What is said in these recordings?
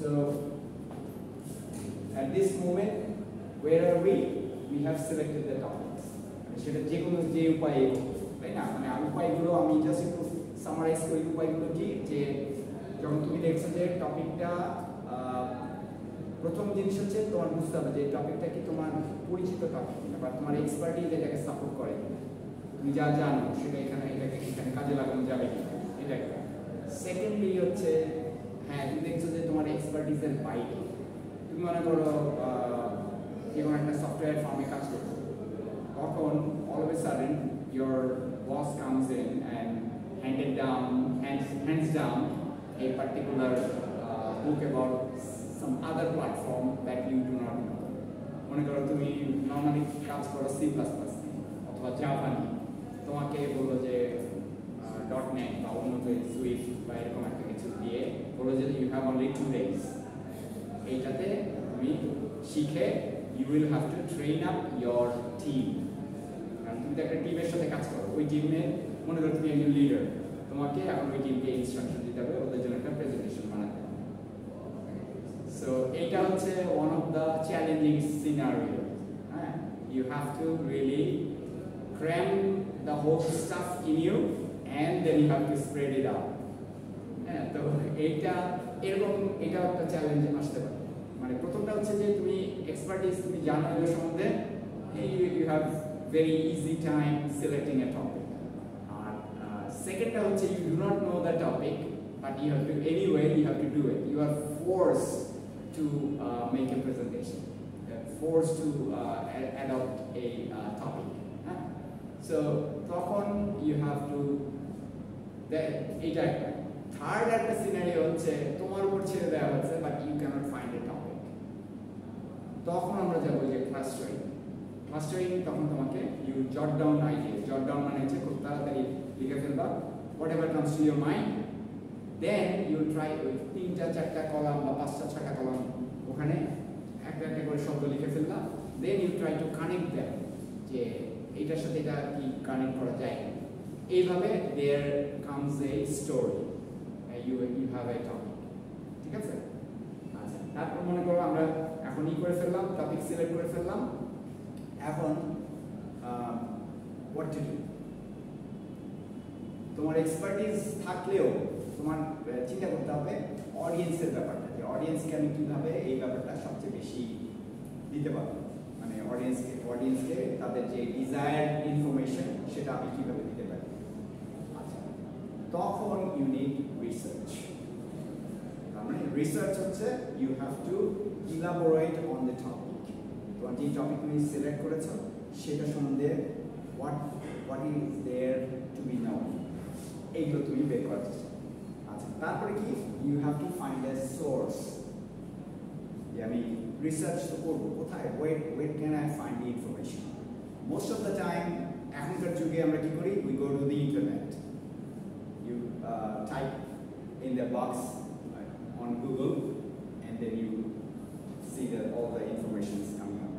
So at this moment, where are we? We have selected the topics. সেটা যে কোনো যে উপায়ে, তাই না? মানে উপায়গুলো আমি জাস্ট একটু সামারাইজ করি। উপায়গুলো কি, যে যখন তুমি দেখছো যে টপিকটা, প্রথম জিনিস হচ্ছে তোমার বুঝতে হবে যে টপিকটা কি তোমার পরিচিত টপিক কিনা, বা তোমার এক্সপার্টিজ এটাকে সাপোর্ট করে কিনা, তুমি যা জানো সেটা এটাকে কাজে লাগানো যাবে কিনা, এটা একটা। সেকেন্ডলি হচ্ছে, হ্যাঁ তুমি দেখছো যে তোমার এক্সপার্টিজের বাইরে, তুমি মনে করো যে কোনো একটা সফটওয়্যার ফার্মে কাজ করছো, তখন all of a sudden your boss comes in and hands down a particular book about some other platform that you do not know. মনে করো তুমি নর্মালি কাজ করো C++ অথবা জাভা নিয়ে, তোমাকে বললো যে .NET বা অন্য সুইফট বা এরকম একটা কিছু দিয়ে বললো যে you have only 2 days, এইটাতে তুমি শিখে you will have to train up your team. কারণ তুমি তো একটা টিমের সাথে কাজ করো, ওই টিমে মনে করো তুমি একজন লিডার, তোমাকে এখন ওই টিমকে ইনস্ট্রাকশন দিতে হবে, ওদের জন্য একটা প্রেজেন্টেশন বানাতে হবে। সো এইটা হচ্ছে one of the challenging scenario. You have to really cram the whole stuff in you and then you have to spread it out. তো এইটা এরকম, এটা একটা চ্যালেঞ্জ আসতে পারে। মানে প্রথমটা হচ্ছে যে তুমি এক্সপার্টিজ তুমি জানো এর সম্বন্ধে, you have very easy time selecting a topic. আর সেকেন্ডটা হচ্ছে you do not know the topic but you have to anyway you have to do it. You are forced to make a presentation, forced to adopt a topic. So তখন you have to, এইটা একটা। Third একটা scenario হচ্ছে তোমার উপর ছেড়ে দেওয়া হচ্ছে but you cannot find a topic, তখন আমরা যাবো যে ক্লাস্টারিং। তখন তোমাকে ইউ জট ডাউন আইডিয়া, জট ডাউন মানে হচ্ছে খুব তাড়াতাড়ি লিখে ফেলবা whatever comes to your mind, then you try ওই 3টা 4টা কলাম বা 5টা 6টা কলাম ওখানে একটা একটা করে শব্দ লিখে ফেললা, then you try to connect them, যে এইটার সাথে এটা কি কানেক্ট করা যায়। এইভাবে there comes a story, you have a topic. ঠিক আছে? আচ্ছা, তারপর মনে করো আমরা এখন করে ফেললাম, টপিক সিলেক্ট করে ফেললাম। এখন হোয়াট টু ডু? তোমার এক্সপার্টিজ থাকলেও তোমার চিন্তা করতে হবে অডিয়েন্সের ব্যাপারটা, যে অডিয়েন্সকে আমি কীভাবে এই ব্যাপারটা সবচেয়ে বেশি দিতে পারবো, মানে অডিয়েন্সকে তাদের যে ডিজায়ার্ড ইনফরমেশন সেটা আমি কীভাবে দিতে পারি। আচ্ছা, তখন ইউ নিড রিসার্চ। তার মানে রিসার্চ হচ্ছে you have to elaborate on the topic. তোমার যে টপিক তুমি সিলেক্ট করেছো সেটা সম্বন্ধে what is there to be known, এইগুলো তুমি বের করার চেষ্টা। আচ্ছা, তারপরে কি you have to find a source, যে আমি রিসার্চ তো করবো কোথায়, wait can I find the information. Most of the time এখনকার যুগে আমরা কি করি, we go to the internet, you type in the box on Google and then you see that all the information is coming up.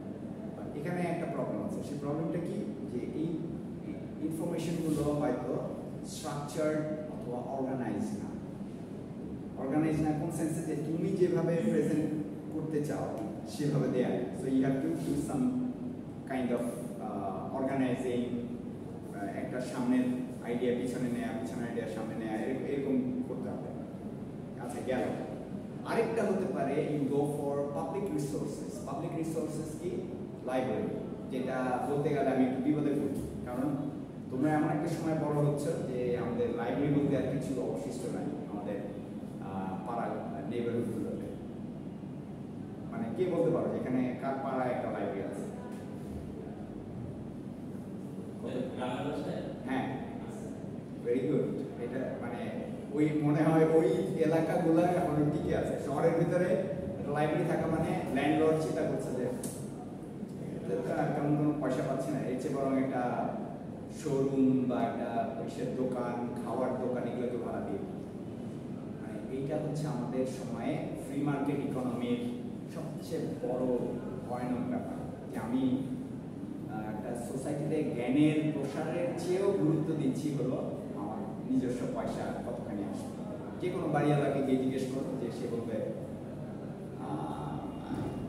But এখানে একটা problem আছে, সেই প্রবলেমটা কি, যে এই ইনফরমেশনগুলো হয়তো স্ট্রাকচার্ড অথবা অর্গানাইজ না কোন সেন্সে, যে তুমি যেভাবে প্রেজেন্ট করতে চাও সেভাবে দেয়া। So you have to do some kind of organizing, একটা সামনের আইডিয়া পিছনে নেয়া, পিছনের আইডিয়া সামনে নেয়া, এরকম করতে হবে। আচ্ছা, গেল। আরেকটা হতে পারে you go for public resources কি লাইব্রেরি, যেটা বলতে গেলে আমি একটু বিপদে পড়ি, কারণ তোমরা এমন একটা সময় বড় হচ্ছে যে আমাদের লাইব্রেরি বলতে আর কিছু অবশিষ্ট নাই আমাদের পাড়া নেইবারহুডগুলোতে। মানে কে বলতে পারো এখানে কার পাড়ায় একটা লাইব্রেরি আছে? হ্যাঁ, ভেরি গুড। এটা মানে ওই মনে হয় ওই এলাকাগুলো এখন টিকে আছে। শহরের ভিতরে লাইব্রেরি থাকা মানে ল্যান্ডলর্ড চিন্তা করছে যে তেমন কোনো পয়সা পাচ্ছে না, এর চেয়ে বরং একটা শোরুম বা একটা দোকান, খাওয়ার দোকান, এগুলোকে ভাড়া দিয়ে। মানে এইটা হচ্ছে আমাদের সময়ে ফ্রি মার্কেট ইকোনমির সবচেয়ে বড় ভয়ানক ব্যাপার, যে আমি একটা সোসাইটিতে জ্ঞানের প্রসারের চেয়েও গুরুত্ব দিচ্ছি হলো আমার নিজস্ব পয়সা কতখানি আসবে। যে কোনো বাড়িওয়ালাকে গিয়ে জিজ্ঞেস করো, যে সে বলবে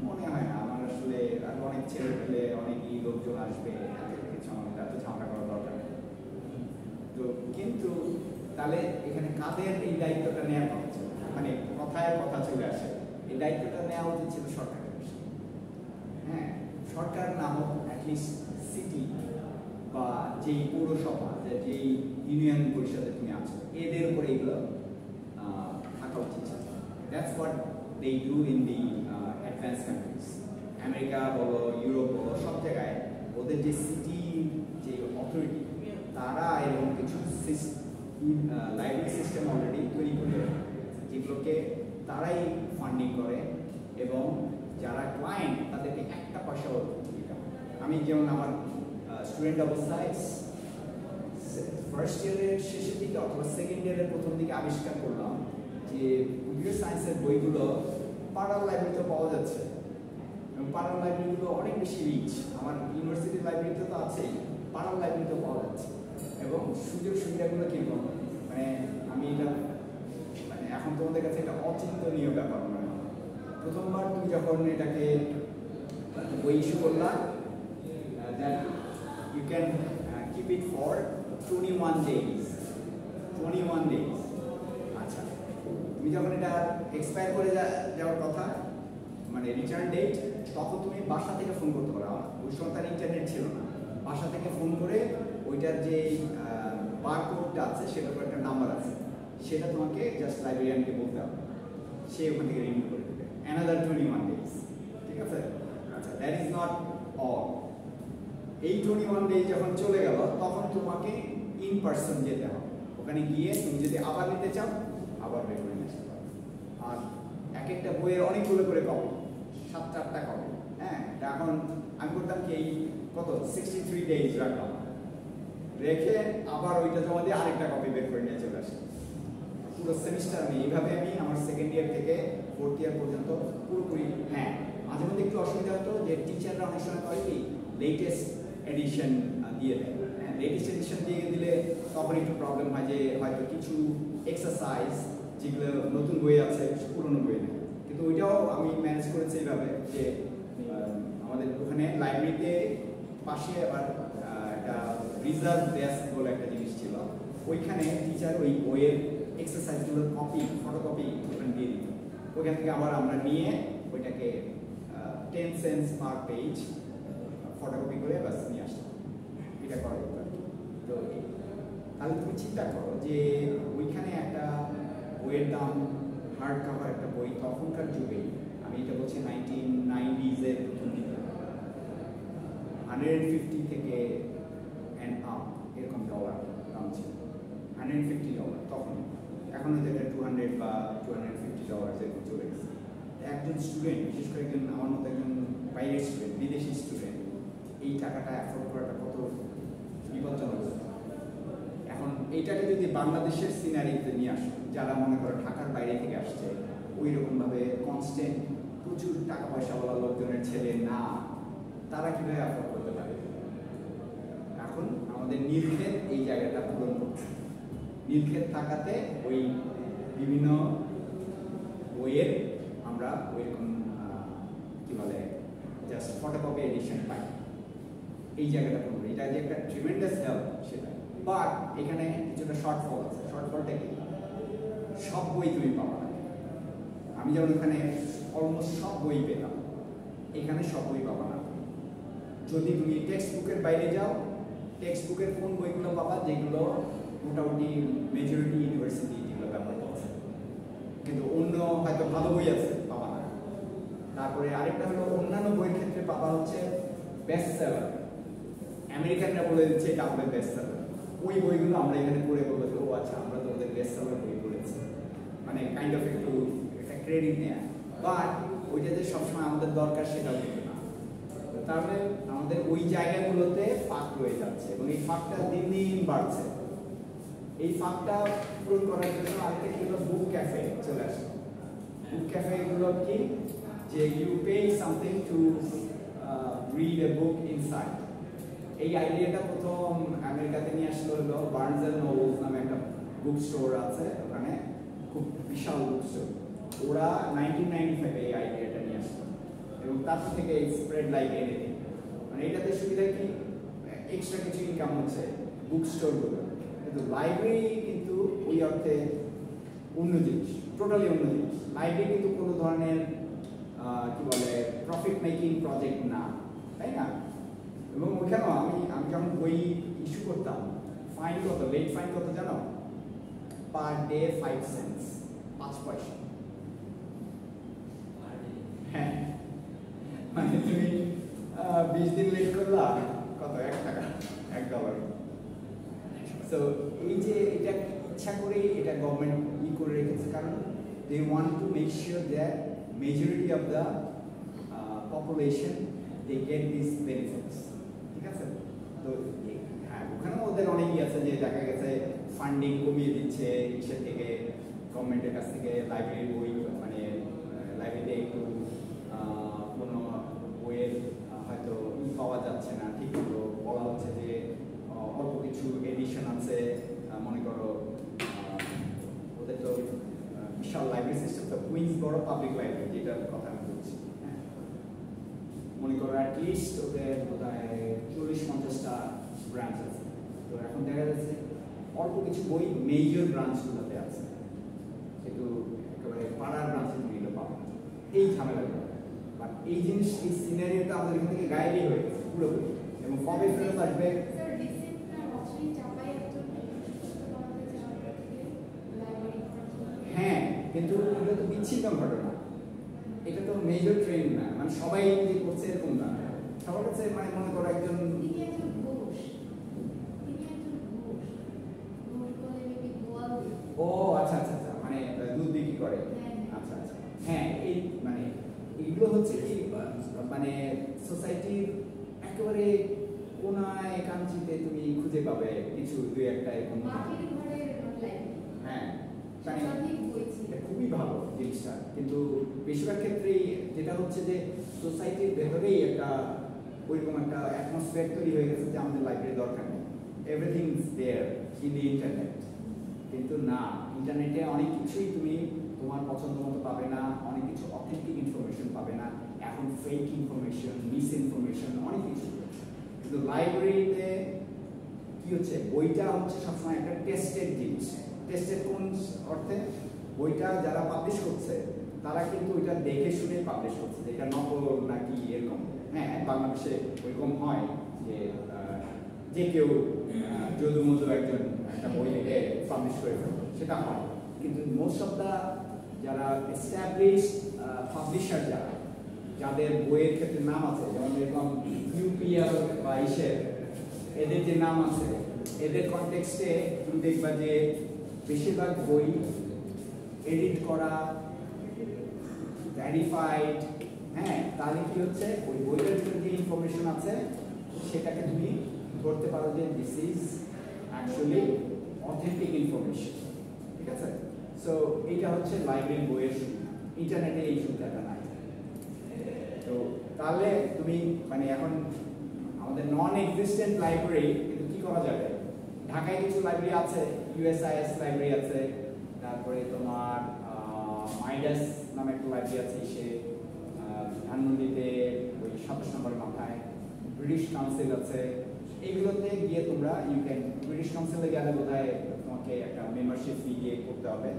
মনে হয় না আমার আসলে আর অনেক ছেলে পেলে অনেকই লোকজন আসবে কিছু আমাদের এত ঝামেলা করার দরকার নেই। তো কিন্তু তাহলে এখানে কাদের এই দায়িত্বটা নেওয়া কথা ছিল, মানে কথায় কথা চলে আসে এই দায়িত্বটা নেওয়া উচিত ছিল সরকারের বেশি। হ্যাঁ, সরকার নামক অ্যাটলিস্ট সিটি বা যেই পৌরসভা যেই ইউনিয়ন পরিষদে তুমি আছো এদের উপরে এগুলো থাকা উচিত। That's what they do in the advance countries. America বলো, ইউরোপ বলো, সব জায়গায় ওদের যে সিটি যে অথরিটি তারা এরকম কিছু লাইব্রেরি সিস্টেম অলরেডি তৈরি করে যেগুলোকে তারাই ফান্ডিং করে এবং যারা ক্লায়েন্ট তাদেরকে একটা পয়সাও দিতে হয়। আমি যেমন আমার স্টুডেন্ট অবস্থায় ফার্স্ট ইয়ারের শেষের দিকে অথবা সেকেন্ড ইয়ারের প্রথম দিকে আবিষ্কার করলাম যে কম্পিউটার সায়েন্সের বইগুলো পাড়ার লাইব্রেরিতে পাওয়া যাচ্ছে এবং পাড়ার লাইব্রেরিগুলো অনেক বেশি রিচ। আমার ইউনিভার্সিটির লাইব্রেরিতে তো আছেই, পাড়ার লাইব্রেরিতে পাওয়া যাচ্ছে এবং সুযোগ সুবিধাগুলো কীরকম, মানে আমি এটা মানে এখন তোমাদের কাছে একটা অচিন্তনীয় ব্যাপার মনে হয়। প্রথমবার তুমি যখন এটাকে বই ইস্যু করলা, that you can keep it for 21 days. 21 days. আচ্ছা, তুমি যখন এটা এক্সপায়ার করে যাওয়ার কথা, মানে রিটার্ন ডেট, তখন তুমি বাসা থেকে ফোন করতে পারো। ওই সময় তার ইন্টারনেট ছিল না, বাসা থেকে ফোন করে ওইটার যে বারকোডটা আছে সেটার উপর একটা নাম্বার আছে, সেটা তোমাকে জাস্ট লাইব্রেরিয়ানকে বলতে হবে, সে ওখান থেকে রিনিউ করে দেবে। অ্যানাদার 21 days, ঠিক আছে? আচ্ছা, দ্যাট ইজ নট অল। এই 21 ডেজ যখন চলে গেল তখন তোমাকে ইন পার্সন যেতে হবে, ওখানে গিয়ে তুমি যদি আবার নিতে চাও আবার বের করে নিতে পারো। আর এক একটা বইয়ের অনেকগুলো করে কপি, 7-8টা কপি। হ্যাঁ, এখন আমি করতাম কি এই কত 63 ডেজ রাখলাম, রেখে আবার ওইটা জমা দিয়ে আরেকটা কপি বের করে নিয়ে চলে আসি। পুরো সেমিস্টার আমি এইভাবে আমার সেকেন্ড ইয়ার থেকে ফোর্থ ইয়ার পর্যন্ত পুরোপুরি। হ্যাঁ, মাঝে মধ্যে একটু অসুবিধা হতো যে টিচাররা অনেক সময় করে কি লেটেস্ট এডিশন দিয়ে দেয়। হ্যাঁ, লেটেস্ট এডিশন দিয়ে দিলে তখন একটু প্রবলেম হয় যে হয়তো কিছু এক্সারসাইজ যেগুলো নতুন বই আছে পুরনো বই নেই, কিন্তু ওইটাও আমি ম্যানেজ করেছি এইভাবে যে আমাদের ওখানে লাইব্রেরিতে পাশে আবার একটা রিজার্ভ ডেস্ক বলে একটা জিনিস ছিল, ওইখানে টিচার ওই বইয়ের এক্সারসাইজগুলোর কপি ফটোকপি ওখানে দিয়ে দিত। ওইখান থেকে আবার আমরা নিয়ে ওইটাকে 10 সেন্টস পার পেজ ফটোকপি করে বাস নিয়ে আসতাম। এটা করা যেত আর কি। তো তাহলে তুমি চিন্তা করো যে ওইখানে একটা বইয়ের দাম, হার্ড কাভার একটা বই তখনকার যুগে, আমি এটা বলছি 1990s-এর প্রথম দিকে, 150 থেকে অ্যান্ড আপ এরকম ডলার দাম ছিল। $150 তখন, এখন হয়তো এটা 200 বা $250 এরকম চলে গেছে। একজন স্টুডেন্ট, বিশেষ করে একজন আমার মতো একজন বাইরের স্টুডেন্ট, বিদেশি স্টুডেন্ট, এই টাকাটা অ্যাফোর্ড করাটা কত বিপজ্জনক। এখন এইটাকে যদি বাংলাদেশের সিনারিতে নিয়ে আসো, যারা মনে করো ঢাকার বাইরে থেকে আসছে, ওই রকমভাবে কনস্ট্যান্ট প্রচুর টাকা পয়সাওয়ালা লোকজনের ছেলে না, তারা কীভাবে অ্যাফোর্ড করতে পারে? এখন আমাদের নীলক্ষেত এই জায়গাটা পূরণ করছে। নীলক্ষেত থাকাতে ওই বিভিন্ন বইয়ের আমরা ওইরকম কী বলে জাস্ট ফটোকপি এডিশন পাই, এই জায়গাটা পূরণ। এটা যে একটা ট্রিমেন্ডাস হেল্প সেটা, বাট এখানে কিছুটা শর্টফল আছে। শর্টফলটা কি? সব বই তুমি পাবা না। আমি যেমন এখানে অলমোস্ট সব বই পেতাম, এখানে সব বই পাবা না। যদি তুমি টেক্সট বুকের বাইরে যাও, টেক্সট বুকের কোন বইগুলো পাবা যেগুলো মোটামুটি মেজরিটি ইউনিভার্সিটি যেগুলো ব্যবহার করছে, কিন্তু অন্য হয়তো ভালো বই আছে পাবা না। তারপরে আরেকটা হলো অন্যান্য বইয়ের ক্ষেত্রে পাবা হচ্ছে বেস্ট সেলার, আমেরিকানরা বলে দিচ্ছে এটা আমাদের বেস্ট সেলার। ওই বইগুলো আমরা এখানে পড়ে বলবো যে ও আচ্ছা আমরা তো ওদের বেস্ট সেলার বই পড়েছি, মানে কাইন্ড অফ একটু একটা ক্রেডিট নেয়া। বাট ওইটা যে সবসময় আমাদের দরকার সেটাও কিন্তু না। তাহলে আমাদের ওই জায়গাগুলোতে ফাঁক রয়ে যাচ্ছে এবং এই ফাঁকটা দিন দিন বাড়ছে। এই ফাঁকটা পূরণ করার জন্য আরেকটা কি হলো, বুক ক্যাফে চলে আসে। বুক ক্যাফে এগুলো কি, যে you pay something to read a book inside. এই আইডিয়াটা প্রথম আমেরিকাতে নিয়ে আসলো হলো বার্নস এন্ড নোবেলস নামে একটা বুক স্টোর আছে, ওখানে খুব বিশাল বুক স্টোর। ওরা 1995 এই আইডিয়াটা নিয়ে আসলো এবং তারপর থেকে স্প্রেড লাইক এনিথিং। মানে এটাতে সুবিধা কি, এক্সট্রা কিছু ইনকাম হচ্ছে বুক স্টোরগুলো, কিন্তু লাইব্রেরি কিন্তু ওই অর্থে অন্য জিনিস, টোটালি অন্য জিনিস। লাইব্রেরি কিন্তু কোনো ধরনের কি বলে প্রফিট মেকিং প্রজেক্ট না, তাই না? এবং ওখানেও আমি যখন বই ইস্যু করতাম, ফাইন কত, লেট ফাইন কত জানো? পার ডে 5 সেন্টস, 5 পয়সা। হ্যাঁ, মানে তুমি 20 দিন লেট করলা, কত? 1 টাকা, $1। সো এই যে এটা ইচ্ছা করে এটা গভর্নমেন্ট করে রেখেছে, কারণ they want to make sure that majority of the population they get these benefits, ঠিক আছে? তো হ্যাঁ, ওখানে ওদের অনেকই আছে যে দেখা গেছে ফান্ডিং কমিয়ে দিচ্ছে ইসের থেকে, গভর্নমেন্টের কাছ থেকে লাইব্রেরি বই, মানে লাইব্রেরিতে একটু কোনো বইয়ের হয়তো পাওয়া যাচ্ছে না ঠিক মতো, বলা হচ্ছে যে অল্প কিছু এডিশন আছে, মনে করো ওদের তো বিশাল লাইব্রেরি সিস্টেম, তো কুইন্সবরো পাবলিক লাইব্রেরি যেটার কথা আমি বলছি, হ্যাঁ, মনে করো অ্যাটলিস্ট ওদের বোধহয় 40-50টা ব্রাঞ্চ আছে। তো এখন দেখা যাচ্ছে অল্প কিছু বই মেজর ব্রাঞ্চগুলোতে আছে, কিন্তু একেবারে পাড়ার ব্রাঞ্চে তুমি এগুলো পাবো না, এই ঝামেলাগুলো। বাট এই জিনিস, এই সিনারিওটা আমাদের এখান থেকে গায়েবই হয়ে গেছে পুরোপুরি, এবং কবে ফেরত আসবে? হ্যাঁ, কিন্তু এটা তো বিচ্ছিন্ন ঘটনা, এটা তো মেজর ট্রেন্ড না, মানে সবাই যে করছে এরকম না। সবার কাছে মানে মনে করো একজন, ও আচ্ছা আচ্ছা আচ্ছা, মানে দুধ বিক্রি করে, আচ্ছা আচ্ছা, হ্যাঁ, এই মানে এগুলো হচ্ছে কি, মানে সোসাইটির একেবারে কোনায় কাঞ্চিতে তুমি খুঁজে পাবে কিছু 2-1টা এরকম, হ্যাঁ, খুবই ভালো জিনিসটা। কিন্তু বেশিরভাগ ক্ষেত্রেই যেটা হচ্ছে যে সোসাইটির ভেতরেই একটা ওইরকম একটা অ্যাটমসফিয়ার তৈরি হয়ে গেছে যে আমাদের লাইব্রেরি দরকার নেই, everything is there in the internet. কিন্তু না, ইন্টারনেটে অনেক কিছুই তুমি তোমার পছন্দ মতো পাবে না, অনেক কিছু অথেন্টিক ইনফরমেশন পাবে না, এখন ফেক ইনফরমেশন, মিস ইনফরমেশন, অনেক কিছু। কিন্তু লাইব্রেরিতে কি হচ্ছে, বইটা হচ্ছে সবসময় একটা টেস্টেড জিনিস। টেস্টেড কোন অর্থে? বইটা যারা পাবলিশ করছে তারা কিন্তু ওইটা দেখে শুনে পাবলিশ করছে, যেটা নকল নাকি এরকম। হ্যাঁ, বাংলাদেশে ওইরকম হয় যে যে কেউ যদুমধু একজন একটা বই লিখে পাবলিশ করে ফেলবে, সেটা হয়। কিন্তু মোস্ট অফ দ্য যারা এস্টাবলিশড পাবলিশার, যাদের বইয়ের ক্ষেত্রে নাম আছে, যেমন এরকম ইউপিএল বা ইসের, এদের যে নাম আছে, এদের কনটেক্সটে তুমি দেখবা যে বেশিরভাগ বই এডিট করা, ভেরিফাইড। হ্যাঁ, তাহলে কি হচ্ছে, ওই বইয়ের ভিতরে যে ইনফরমেশন আছে সেটাকে তুমি ধরতে পারো যে this is actually authentic information, ঠিক আছে? সো এইটা হচ্ছে লাইব্রেরি বইয়ের সুবিধা, ইন্টারনেটে এই সুবিধাটা নাই। তো তাহলে তুমি মানে এখন আমাদের নন এক্সিস্টেন্ট লাইব্রেরি, কিন্তু কি করা যাবে? ঢাকায় কিছু লাইব্রেরি আছে, ইউএসআইএস লাইব্রেরি আছে, তারপরে তোমার মাইডাস নামে একটা লাইব্রেরি আছে, সে ধানমন্ডিতে ওই 27 নম্বরের মাথায়। ব্রিটিশ কাউন্সিল আছে, এইগুলোতে গিয়ে তোমরা ব্রিটিশ কাউন্সিলে গেলে বোধহয় তোমাকে একটা মেম্বারশিপ ফি দিয়ে করতে হবে,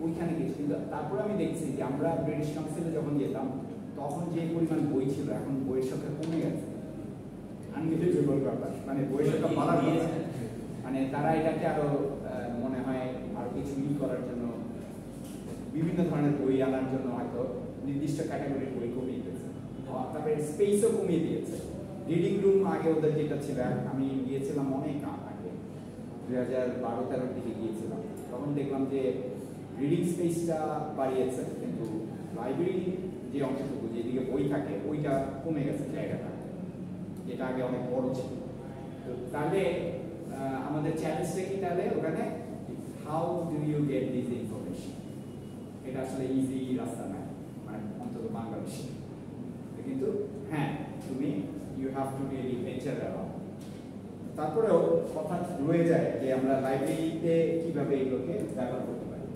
ওইখানে গেছি। কিন্তু তারপরে আমি দেখছি যে আমরা ব্রিটিশ কাউন্সিলে যখন যেতাম তখন যে পরিমাণ বই ছিল, এখন বইয়ের সংখ্যা কমে গেছে। আনবিলিভেবল ব্যাপার, মানে বইয়ের সংখ্যা বাড়ার কথা, মানে তারা এটাকে আরো মনে হয় আরো কিছু করার জন্য, বিভিন্ন ধরনের বই আনার জন্য হয়তো নির্দিষ্ট ক্যাটাগরির বই কমিয়ে দিয়েছে, তারপরে স্পেসও কমিয়ে দিয়েছে। রিডিং রুম আগে ওদের যেটা ছিল, আমি গিয়েছিলাম অনেক আগে, 2012-13 দিকে গিয়েছিলাম, তখন দেখলাম যে রিডিং স্পেসটা বাড়িয়েছে, কিন্তু লাইব্রেরি যে অংশটুকু যেদিকে বই থাকে ওইটা কমে গেছে জায়গাটা, যেটা আগে অনেক বড় ছিল। তো তাহলে আমাদের চ্যালেঞ্জটা কি তাহলে ওখানে, how do you get this information? এটা আসলে ইজি রাস্তা না, মানে অন্তত বাংলাদেশে। কিন্তু হ্যাঁ, তুমি you have to really venture around. তারপরেও কথা রয়ে যায় যে আমরা লাইব্রেরিতে কিভাবে এগুলোকে ব্যবহার করতে পারি।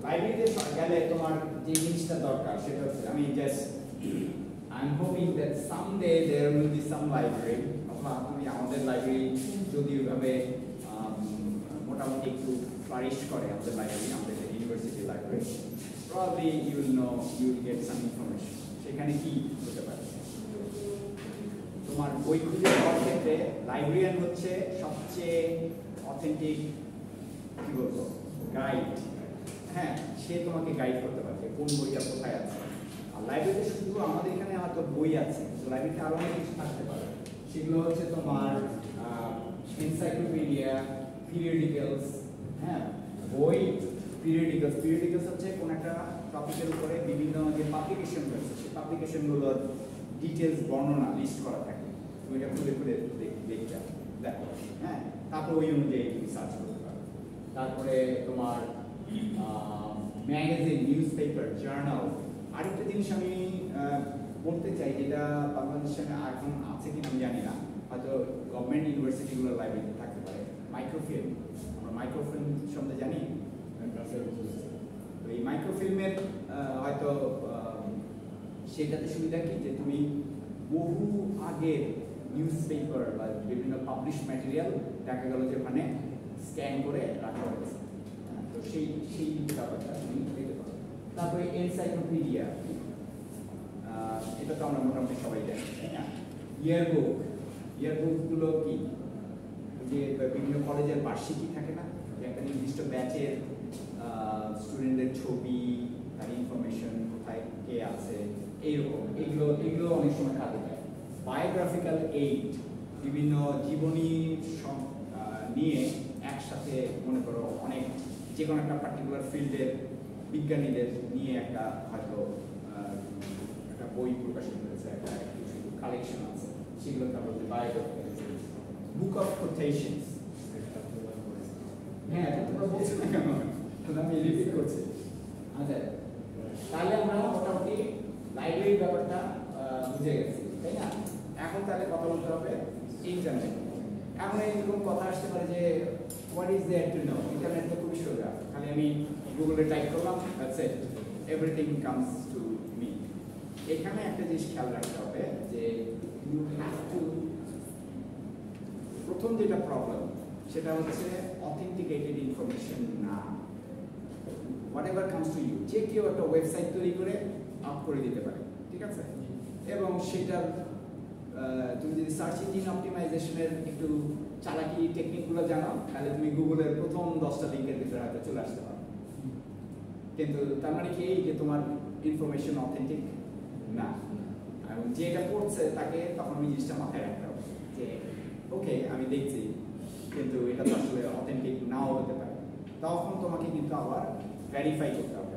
লাইব্রেরিতে গেলে তোমার যে জিনিসটা দরকার সেটা হচ্ছে আমি just I am hoping that someday there will be some library, অথবা তুমি আমাদের লাইব্রেরি যদি ওইভাবে মোটামুটি একটু ফ্লারিশ করে আমাদের লাইব্রেরি, আমাদের university library, probably you will know, you will get some information. সেখানে কি হতে পারে তোমার বই খুঁজে পাওয়ার ক্ষেত্রে লাইব্রেরিয়ান হচ্ছে সবচেয়ে অথেন্টিক কি বলবো গাইড। হ্যাঁ, সে তোমাকে গাইড করতে পারবে কোন বইটা কোথায় আছে। আর লাইব্রেরিতে শুধু আমাদের এখানে হয়তো বই আছে, লাইব্রেরিতে আরো অনেক কিছু থাকতে পারে। সেগুলো হচ্ছে তোমার এনসাইক্লোপিডিয়া, পিরিয়ডিক্যালস, হ্যাঁ বই, পিরিয়ডিক্যালস। পিরিয়ডিক্যালস হচ্ছে কোন একটা টপিকের উপরে বিভিন্ন যে পাবলিকেশন রয়েছে সেই পাবলিকেশনগুলোর ডিটেলস বর্ণনা লিস্ট করা থাকে, তুমি এটা খুলে খুলে দেখতে দেখো। হ্যাঁ, তারপর ওই অনুযায়ী তুমি সার্চ করতে পারো। তারপরে তোমার ম্যাগাজিন, নিউজ পেপার, জার্নাল। আরেকটা জিনিস আমি বলতে চাই যেটা বাংলাদেশে এখন আছে কিনা আমি জানি না, হয়তো গভর্নমেন্ট ইউনিভার্সিটিগুলোর লাইব্রেরিতে থাকতে পারে, মাইক্রোফিল্ম। আমরা মাইক্রোফিল্ম সম্বন্ধে জানি। তো এই মাইক্রোফিল্মের হয়তো সেটাতে সুবিধা কি যে তুমি বহু আগের নিউজ পেপার বা বিভিন্ন পাবলিশ ম্যাটেরিয়াল দেখা গেল যে ওখানে স্ক্যান করে রাখা হয়েছে, তো সেই ব্যাপারটা তুমি পেতে পারো। তারপরে এনসাইক্লোপিডিয়া, এটা তো আমরা মোটামুটি সবাই জানি, তাই না? ইয়ারবুক, ইয়ারবুকগুলো কি যে বিভিন্ন কলেজের বার্ষিকী থাকে না, যে একটা নির্দিষ্ট ব্যাচের স্টুডেন্টদের ছবি, তার ইনফরমেশন, কোথায় কে আছে, এইরকম এগুলো অনেক সময় কাজে দেয়। বায়োগ্রাফিক্যাল এইড, বিভিন্ন জীবনী নিয়ে একসাথে মনে করো অনেক যে কোনো একটা পার্টিকুলার ফিল্ডের বিজ্ঞানীদের নিয়ে একটা হয়তো একটা বই প্রকাশিত হয়েছে, একটা কালেকশন আছে, সেগুলোকে আমরা বলি বায়োগ্রাফিক্যাল। বুক অফ কোটেশনস, হ্যাঁ তোমরা বলছো না কেন, আমি রিপিট করছি। আচ্ছা, তাহলে আমরা মোটামুটি লাইব্রেরির ব্যাপারটা বুঝে গেছি, তাই না? এখন তাহলে কথা বলতে হবে ইন্টারনেট। এখন এরকম কথা আসতে পারে যে what is there to know, internet তো খুবই সোজা, খালি আমি গুগলে টাইপ করলাম, that's it, everything comes to me. এখানে একটা জিনিস খেয়াল রাখতে হবে যে ইউ হ্যাভ টু, প্রথম যেটা প্রবলেম সেটা হচ্ছে অথেন্টিকেটেড ইনফরমেশন না। হোয়াটএভার কামস টু ইউ, যে কেউ একটা ওয়েবসাইট তৈরি করে আপ করে দিতে পারে, ঠিক আছে? এবং সেটার তুমি যদি সার্চ ইঞ্জিন অপটিমাইজেশনের একটু চালাকি টেকনিকগুলো জানো, তাহলে তুমি গুগলের প্রথম 10টা লিঙ্কের ভিতরে হয়তো চলে আসতে পারো। কিন্তু তার মানে কি এই যে তোমার ইনফরমেশন অথেন্টিক না, এবং যেটা পড়ছে তাকে তখন ওই জিনিসটা মাথায় রাখতে হবে যে ওকে আমি দেখছি, কিন্তু এটা তো আসলে অথেন্টিক নাও হতে পারে, তখন তোমাকে কিন্তু আবার ভেরিফাই করতে হবে।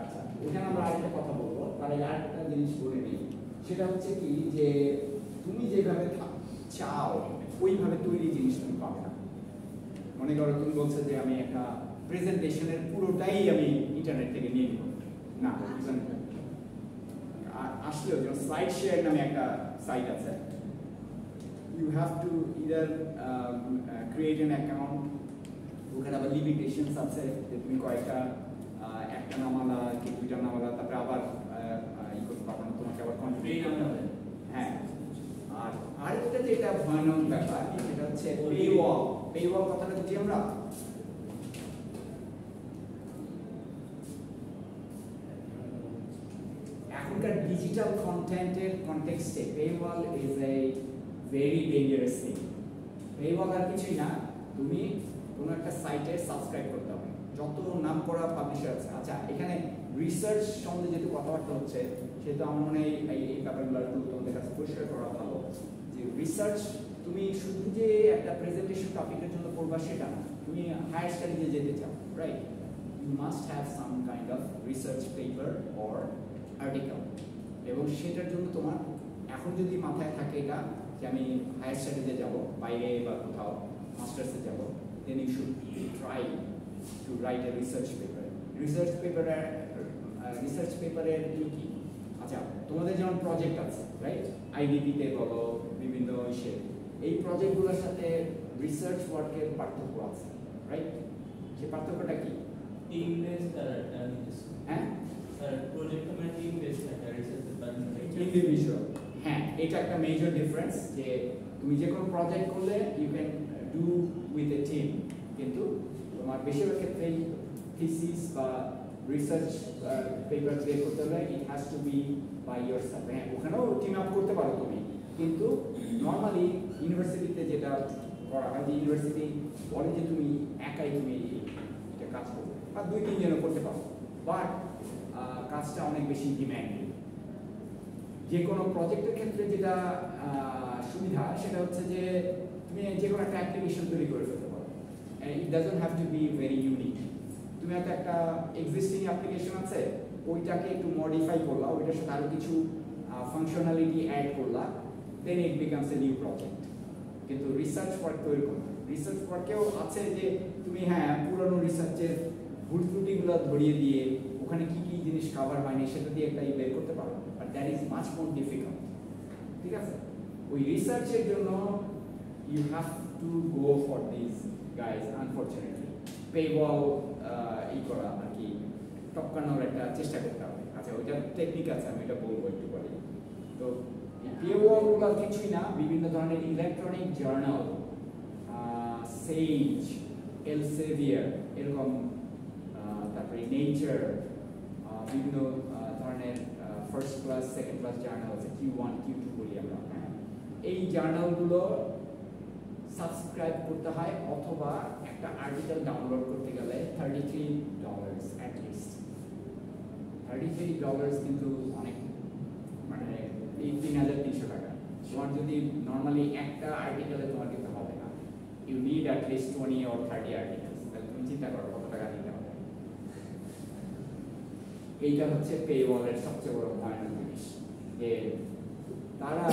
আচ্ছা, এখানে আমরা আরেকটা কথা বলবো, তাহলে আরেকটা জিনিস বলে নিই, সেটা হচ্ছে কি যে তুমি যেভাবে চাও ওইভাবে তৈরি জিনিস তুমি পাবে না। মনে করো তুমি বলছো যে আমি একটা প্রেজেন্টেশনের পুরোটাই আমি ইন্টারনেট থেকে নিয়ে নিব, না আসলেও যেমন স্লাইড শেয়ার নামে একটা সাইট আছে, you have to either create an account, ওখানে আবার লিমিটেশনস আছে যে তুমি কয়েকটা একটা নামালা কি দুইটা নামালা, তারপরে আবার ই করতে পারবে না, তোমাকে আবার কন্টিনিউ করতে হবে। হ্যাঁ, আর আরেকটা যেটা ভয়ানক ব্যাপার সেটা হচ্ছে পেওয়াল। পেওয়াল কথাটা বুঝি আমরা, এখনকার ডিজিটাল কন্টেন্টের কনটেক্সটে paywall is a very dangerous thing. Paywall আর কিছুই না, তুমি কোনো একটা সাইটে সাবস্ক্রাইব করতে হবে, যত নাম করা পাবলিশার আছে। আচ্ছা, এখানে রিসার্চ সম্বন্ধে যেহেতু কথাবার্তা হচ্ছে, সেহেতু আমার মনে হয় এই ব্যাপারগুলো একটু তোমাদের কাছে পরিষ্কার করা ভালো যে রিসার্চ তুমি শুধু যে একটা প্রেজেন্টেশন টপিকের জন্য পড়বা সেটা না, তুমি হায়ার স্টাডিজে যেতে চাও, right? You must have some kind of research paper or article, এবং সেটার জন্য তোমার এখন যদি মাথায় থাকে এটা যে আমি হায়ার স্টাডিজে যাব, বাইরে বা কোথাও মাস্টার্সে যাব, then you should try to write a research paper. Research পেপারের কি? আচ্ছা, তোমাদের যেমন প্রজেক্ট আছে, রাইট? আইডিপিতে বলো, বিভিন্ন ইসে, এই প্রজেক্টগুলোর সাথে রিসার্চ ওয়ার্কের পার্থক্য আছে, রাইট? সেই পার্থক্যটা কি? টিম বেস আর ইন্ডিভিজুয়াল। হ্যাঁ, এটা একটা মেজর ডিফারেন্স যে তুমি যে কোনো প্রজেক্ট করলে you can do with a team, কিন্তু তোমার বেশিরভাগ ক্ষেত্রেই থিসিস বা রিসার্চ পেপার বের করতে হলে it has to be by yourself. হ্যাঁ, ওখানেও টিম আপ করতে পারো তুমি, কিন্তু নর্মালি ইউনিভার্সিটিতে যেটা করা হয় যে ইউনিভার্সিটি বলে যে তুমি একাই তুমি এটা কাজ করবে বা 2-3 জনও করতে পারো, বাট কাজটা অনেক বেশি ডিম্যান্ডিং। যে কোনো প্রজেক্টের ক্ষেত্রে যেটা সুবিধা সেটা হচ্ছে যে তুমি যে কোনো একটা অ্যাপ্লিকেশন তৈরি করে ফেলতে পারো। It doesn't have to be very unique. তুমি একটা এক্সিস্টিং অ্যাপ্লিকেশন আছে, ওইটাকে একটু মডিফাই করলা, ওইটার সাথে আরো কিছু ফাংশনালিটি অ্যাড করলা, then it becomes a new project. কিন্তু রিসার্চ ওয়ার্ক তো এরকম না। রিসার্চ ওয়ার্কেও আছে যে তুমি হ্যাঁ পুরনো রিসার্চের ভুল ত্রুটিগুলো ধরিয়ে দিয়ে ওখানে কি কি জিনিস কভার হয়নি সেটা দিয়ে একটা বের করতে পারো, but that is much more difficult. ঠিক আছে, ওই রিসার্চের জন্য you have to go for this guys. Unfortunately paywall ই করা আর কি টপকানোর একটা চেষ্টা করতে হবে। আচ্ছা, ওইটা টেকনিক আছে, আমি এটা বলবো একটু পরে। তো পেওয়ালগুলো কিছুই না, বিভিন্ন ধরনের ইলেকট্রনিক জার্নাল, সেজ, এলসেভিয়ার এরকম, তারপরে নেচার, বিভিন্ন ধরনের first class second class journal আছে, Q1 Q2 বলি আমরা। এই জার্নালগুলো সাবস্ক্রাইব করতে হয়, অথবা একটা আর্টিকেল ডাউনলোড করতে গেলে $33 অ্যাট লিস্ট। $33 কিন্তু অনেক, মানে এই 3,300 টাকা। তোমার যদি নর্মালি একটা আর্টিকেলে তোমার কিন্তু হবে না, you need at least 20 or 30 articles. তাহলে তুমি চিন্তা করো কত টাকা দিতে হবে। এইটা হচ্ছে পেওয়ালের সবচেয়ে বড় ভয়ানক জিনিস, যে তারা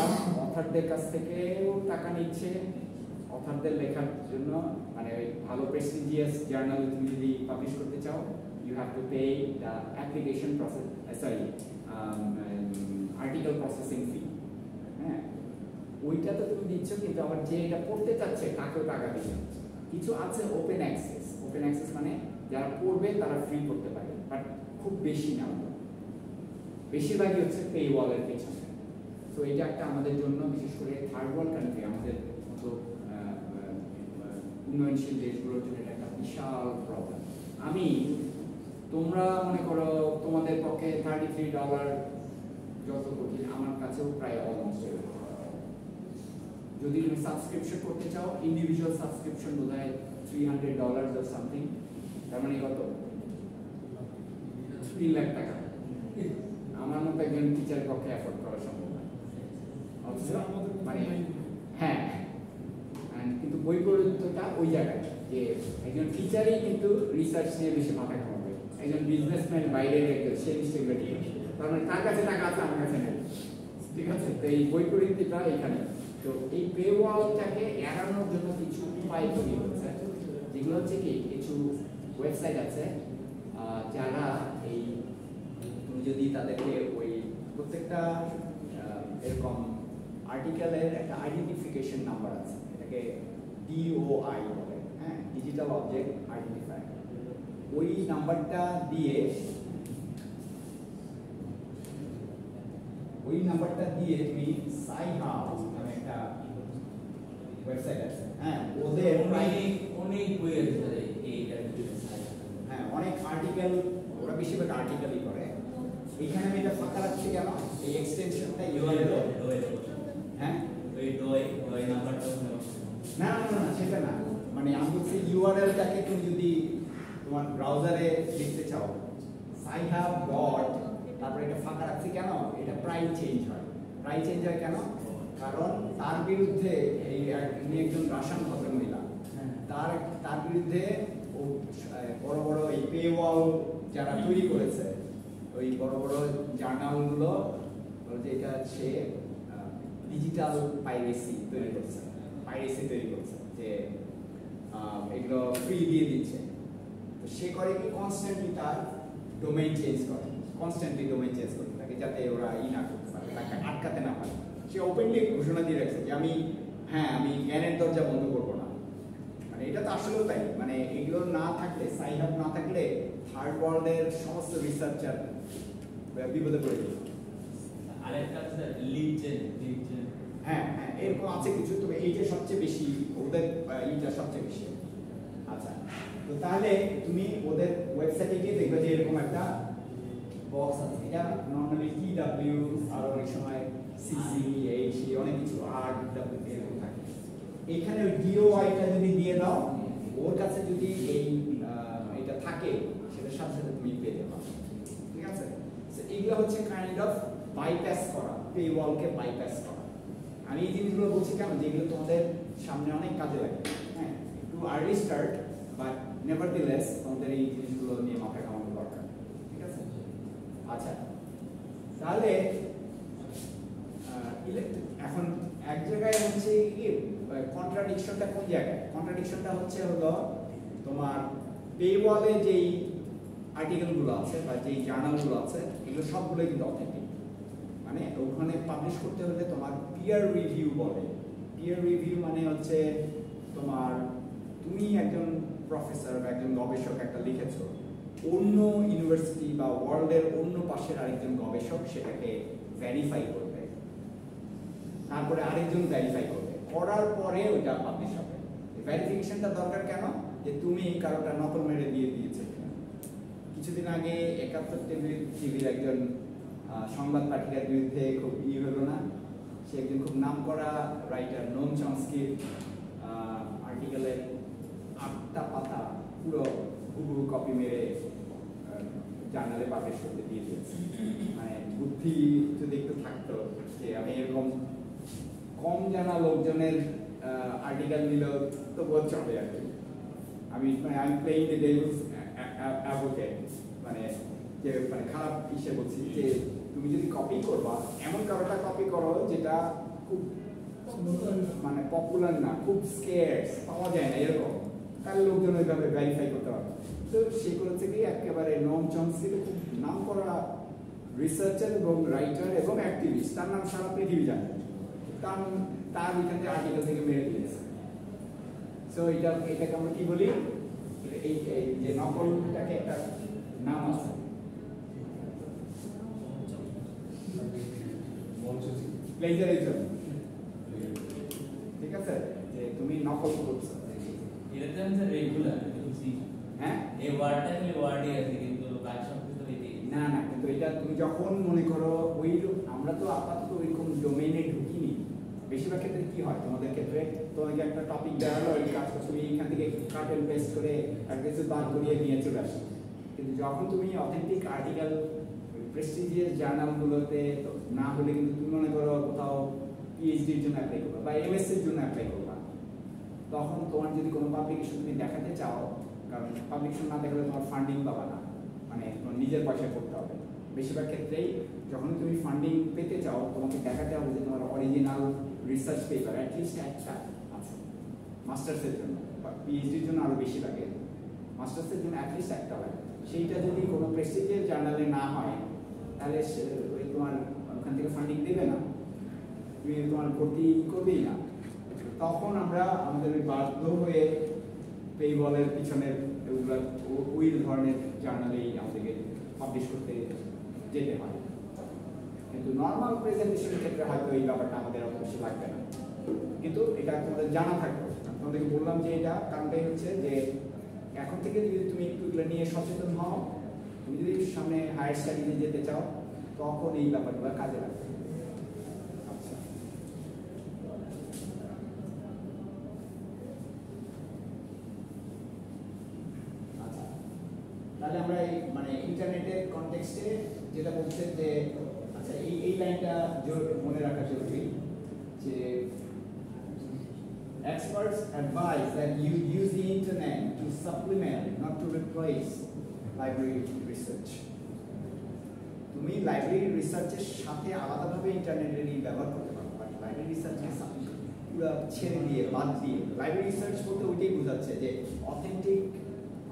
অথারদের কাছ থেকেও টাকা নিচ্ছে অথারদের লেখার জন্য। মানে ভালো প্রেস্টিজিয়াস জার্নাল তুমি যদি পাবলিশ করতে চাও, you have to pay the application process, article processing fee. হ্যাঁ, ওইটা তো তুমি দিচ্ছ, কিন্তু আবার যে এটা পড়তে চাচ্ছে তাকেও টাকা দিচ্ছে। কিছু আছে ওপেন অ্যাক্সেস। ওপেন অ্যাক্সেস মানে যারা পড়বে তারা ফ্রি করতে পারে, বাট খুব বেশি না, বেশিরভাগই হচ্ছে পে ওয়ালের পেছনে। তো এটা একটা আমাদের জন্য, বিশেষ করে থার্ড ওয়ার্ল্ড কান্ট্রি, আমাদের মতো উন্নয়নশীল দেশগুলোর জন্য এটা একটা বিশাল প্রবলেম। তোমরা মনে করো তোমাদের পক্ষে $33 যত কঠিন, আমার কাছেও প্রায় অলমোস্ট। যদি তুমি সাবস্ক্রিপশন করতে চাও, ইন্ডিভিজুয়াল সাবস্ক্রিপশন বোধহয় $300 or something, তার মানে কত? 3 লাখ টাকা। আমার মতো একজন টিচারের পক্ষে অ্যাফোর্ড করা সম্ভব না। মানে হ্যাঁ, কিন্তু বৈপরীত্যটা ওই জায়গায় যে একজন টিচারই কিন্তু রিসার্চ নিয়ে বেশি মাথা ঘামাবে, একজন বিজনেসম্যান বাইরের একজন সে নিশ্চয়ই ঠিক, তার মানে তার কাছে টাকা আছে, আমার কাছে নেই। ঠিক আছে, তো এই বৈপরীত্যটা এখানে। তো এই পেওয়ালটাকে এড়ানোর জন্য কিছু উপায় তৈরি হচ্ছে, যেগুলো হচ্ছে কি কিছু ওয়েবসাইট আছে যারা এই তুমি যদি তাদেরকে ওই প্রত্যেকটা এরকম আর্টিকেলের একটা আইডেন্টিফিকেশন নাম্বার আছে, এটাকে DOI বলে, হ্যাঁ, ডিজিটাল অবজেক্ট আইডেন্টিফায়ার। ওই নাম্বারটা দিয়ে তুমি সাইহাব নামে একটা ওয়েবসাইট আছে, হ্যাঁ, ওদের অনেক বই আছে এইটা, হ্যাঁ, অনেক আর্টিকেল, ওরা বেশিরভাগ আর্টিকেলই করে। এখানে আমি এটা ফাঁকা রাখছি কেন, এই এক্সটেনশনটা ইউআরএল, হ্যাঁ, ওই ডয় নাম্বারটা না না না সেটা না, মানে আমি বলছি ইউআরএলটাকে তুমি যদি তোমার ব্রাউজারে লিখতে চাও সাইহাব ডট, তারপরে এটা ফাঁকা রাখছি কেন, এটা প্রায় চেঞ্জ হয়। প্রায় চেঞ্জ হয় কেন, কারণ তার বিরুদ্ধে এই একজন রাশিয়ান ভদ্রমহিলা, তার বিরুদ্ধে বড় বড় এই পেওয়াল যারা তৈরি করেছে, ওই বড় বড় জার্নালগুলো যেটা সে ডিজিটাল পাইরেসি তৈরি করছে, যে এগুলো ফ্রি দিয়ে দিচ্ছে। তো সে করে কি কনস্ট্যান্টলি তার ডোমেইন চেঞ্জ করে, করতে থাকে, যাতে ওরা না করতে পারে, তাকে আটকাতে না পারে। সে ওপেনলি ঘোষণা দিয়ে রাখছে যে আমি জ্ঞানের দরজা বন্ধ করবো না। মানে এটা তো আসলেও তাই, মানে এগুলো না থাকলে, সাইহাব না থাকলে থার্ড ওয়ার্ল্ডের সমস্ত রিসার্চার বিপদে পড়ে যেত। আরেকটা আছে লিড জেন হ্যাঁ হ্যাঁ এরকম আছে কিছু, তবে এইটা সবচেয়ে বেশি ওদের এইটা সবচেয়ে বেশি। আচ্ছা, তো তাহলে তুমি ওদের ওয়েবসাইটে গিয়ে দেখবে যে এরকম একটা বক্স আছে। এটা নর্মালি TW আর অনেক সময় CC অনেক কিছু RW এরকম থাকে। এখানে ওই DOI-টা যদি দিয়ে দাও, ওর কাছে যদি এটা থাকে, সেটার সাথে সাথে তুমি পেয়ে যাবে। ঠিক আছে, এইগুলো হচ্ছে কাইন্ড অফ বাইপাস করা, পেওয়ালকে বাইপাস করা। আমি এই জিনিসগুলো বলছি কেন, যেগুলো তোমাদের সামনে অনেক কাজে লাগে। হ্যাঁ, একটু আর্লি স্টার্ট, বাট নেভারদিলেস তোমাদের এই জিনিসগুলো নিয়ে মাথা কামানো দরকার। ঠিক আছে, আচ্ছা তাহলে এখন এক জায়গায় হচ্ছে কি কন্ট্রাডিকশনটা কোন জায়গায়? কন্ট্রাডিকশনটা হচ্ছে হলো তোমার পেওয়ালে যেই আর্টিকেলগুলো আছে বা যেই জার্নালগুলো আছে, এগুলো সবগুলোই কিন্তু অথেন্টিক। মানে ওখানে পাবলিশ করতে হলে তোমার পিয়ার রিভিউ বলে। পিয়ার রিভিউ মানে হচ্ছে তোমার তুমি একজন প্রফেসর বা একজন গবেষক একটা লিখেছো, অন্য ইউনিভার্সিটি বা ওয়ার্ল্ডের অন্য পাশের আরেকজন গবেষক সেটাকে ভেরিফাই করবে, তারপরে আরেকজন ভেরিফাই করবে, করার পরে ওইটা পাবলিশ হবে। ভেরিফিকেশনটা দরকার কেন? যে তুমি কারোটা নকল মেরে দিয়ে দিয়েছে। কিছুদিন আগে 71 টিভির একজন সংবাদ পাঠিকার বিরুদ্ধে খুব হলো না, সে একজন খুব নামকরা রাইটার নোম চমস্কির আর্টিকেলের 8টা পাতা পুরো হুবহু কপি মেরে জার্নালে পাবলিশ করতে দিয়ে দিয়েছে। মানে বুদ্ধি যদি একটু থাকতো যে আমি এরকম কম জানা লোকজনের আর্টিকেল নিলেও তবুও চলে আর কি। আমি প্লেইং দ্য ডেভিলস অ্যাডভোকেট, মানে যে মানে খারাপ হিসেবে বলছি যে তুমি যদি কপি করবা, এমন কারোটা কপি করো যেটা খুব মানে পপুলার না, খুব স্কেয়ার্স, পাওয়া যায় না এরকম, তাহলে লোকজন ওইভাবে ভেরিফাই করতে পারবে। তো সে করেছে কি একেবারে নোম চমস্কি খুব নাম করা রিসার্চার এবং রাইটার এবং অ্যাক্টিভিস্ট, তার নাম সারা পৃথিবী জানে, তার ওইখান থেকে আর্টিকেল থেকে মেরে দিয়েছে। সো এটাকে আমরা কি বলি, এই যে নকলটাকে একটা নাম আছে, প্লেজারিজম। ঠিক আছে, যে তুমি নকল করছো। এটা তো রেগুলার, হ্যাঁ এই ওয়ার্ডটা খালি ওয়ার্ডই আছে, কিন্তু বাকি সব কিছু না না, কিন্তু এটা তুমি যখন মনে করো ওই, আমরা তো আপাতত ওইরকম ডোমেইনে ঢুকিনি। বেশিরভাগ ক্ষেত্রে কি হয়, তোমাদের ক্ষেত্রে তোমাকে একটা টপিক দেওয়া হলো, ওই কাজটা তুমি এখান থেকে কাট এন্ড পেস্ট করে একটা কিছু বার করিয়ে নিয়ে চলে আসো। কিন্তু যখন তুমি অথেন্টিক আর্টিকেল প্রেস্টিজিয়াস জার্নালগুলোতে না হলে, কিন্তু তুমি মনে করো কোথাও পিএইচডির জন্য অ্যাপ্লাই করবা বা এমএসসির জন্য অ্যাপ্লাই করবা, তখন তোমার যদি কোনো পাবলিকেশন তুমি দেখাতে চাও, কারণ পাবলিকেশন না দেখালে তোমার ফান্ডিং পাবা না, মানে তোমার নিজের পয়সায় করতে হবে। বেশিরভাগ ক্ষেত্রেই যখন তুমি ফান্ডিং পেতে চাও, তোমাকে দেখাতে হবে যে তোমার অরিজিনাল রিসার্চ পেপার অ্যাটলিস্ট একটা আছে, মাস্টার্সের জন্য বা পিএইচডির জন্য আরও বেশি লাগে, মাস্টার্সের জন্য অ্যাটলিস্ট একটা লাগে। সেইটা যদি কোনো প্রেস্টিজিয়াস জার্নালে না হয়, তাহলে ওই তোমার ওখান থেকে ফান্ডিং দেবে না, তুমি তোমার ভর্তি করবেই না। তখন আমরা আমাদের বাধ্য হয়ে পেইবলের পিছনের ওই ধরনের জার্নালেই আমাদেরকে পাবলিশ করতে যেতে হয়। কিন্তু নর্মাল প্রেজেন্টেশনের ক্ষেত্রে হয়তো এই ব্যাপারটা আমাদের অত বেশি লাগবে না, কিন্তু এটা তোমাদের জানা থাকবে। তোমাদেরকে বললাম যে এটা কারণটাই হচ্ছে যে এখন থেকে যদি তুমি একটু এগুলো নিয়ে সচেতন হও, তুমি যদি সামনে হায়ার স্টাডিজে যেতে চাও, তখন এই ব্যাপারগুলো কাজে লাগবে। আচ্ছা, তাহলে আমরা এই মানে ইন্টারনেটের কনটেক্সটে যেটা বলছে যে, আচ্ছা এই লাইনটা মনে রাখা জরুরি যে experts advise that you use the internet to supplement, not to replace library research. তুমি লাইব্রেরি রিসার্চের সাথে আলাদাভাবে ইন্টারনেটের ব্যবহার করতে পারো, বাট লাইব্রেরি রিসার্চকে পুরো ছেড়ে দিয়ে বাদ দিয়ে, লাইব্রেরি রিসার্চ বলতে ওইটাই বোঝাচ্ছে যে অথেন্টিক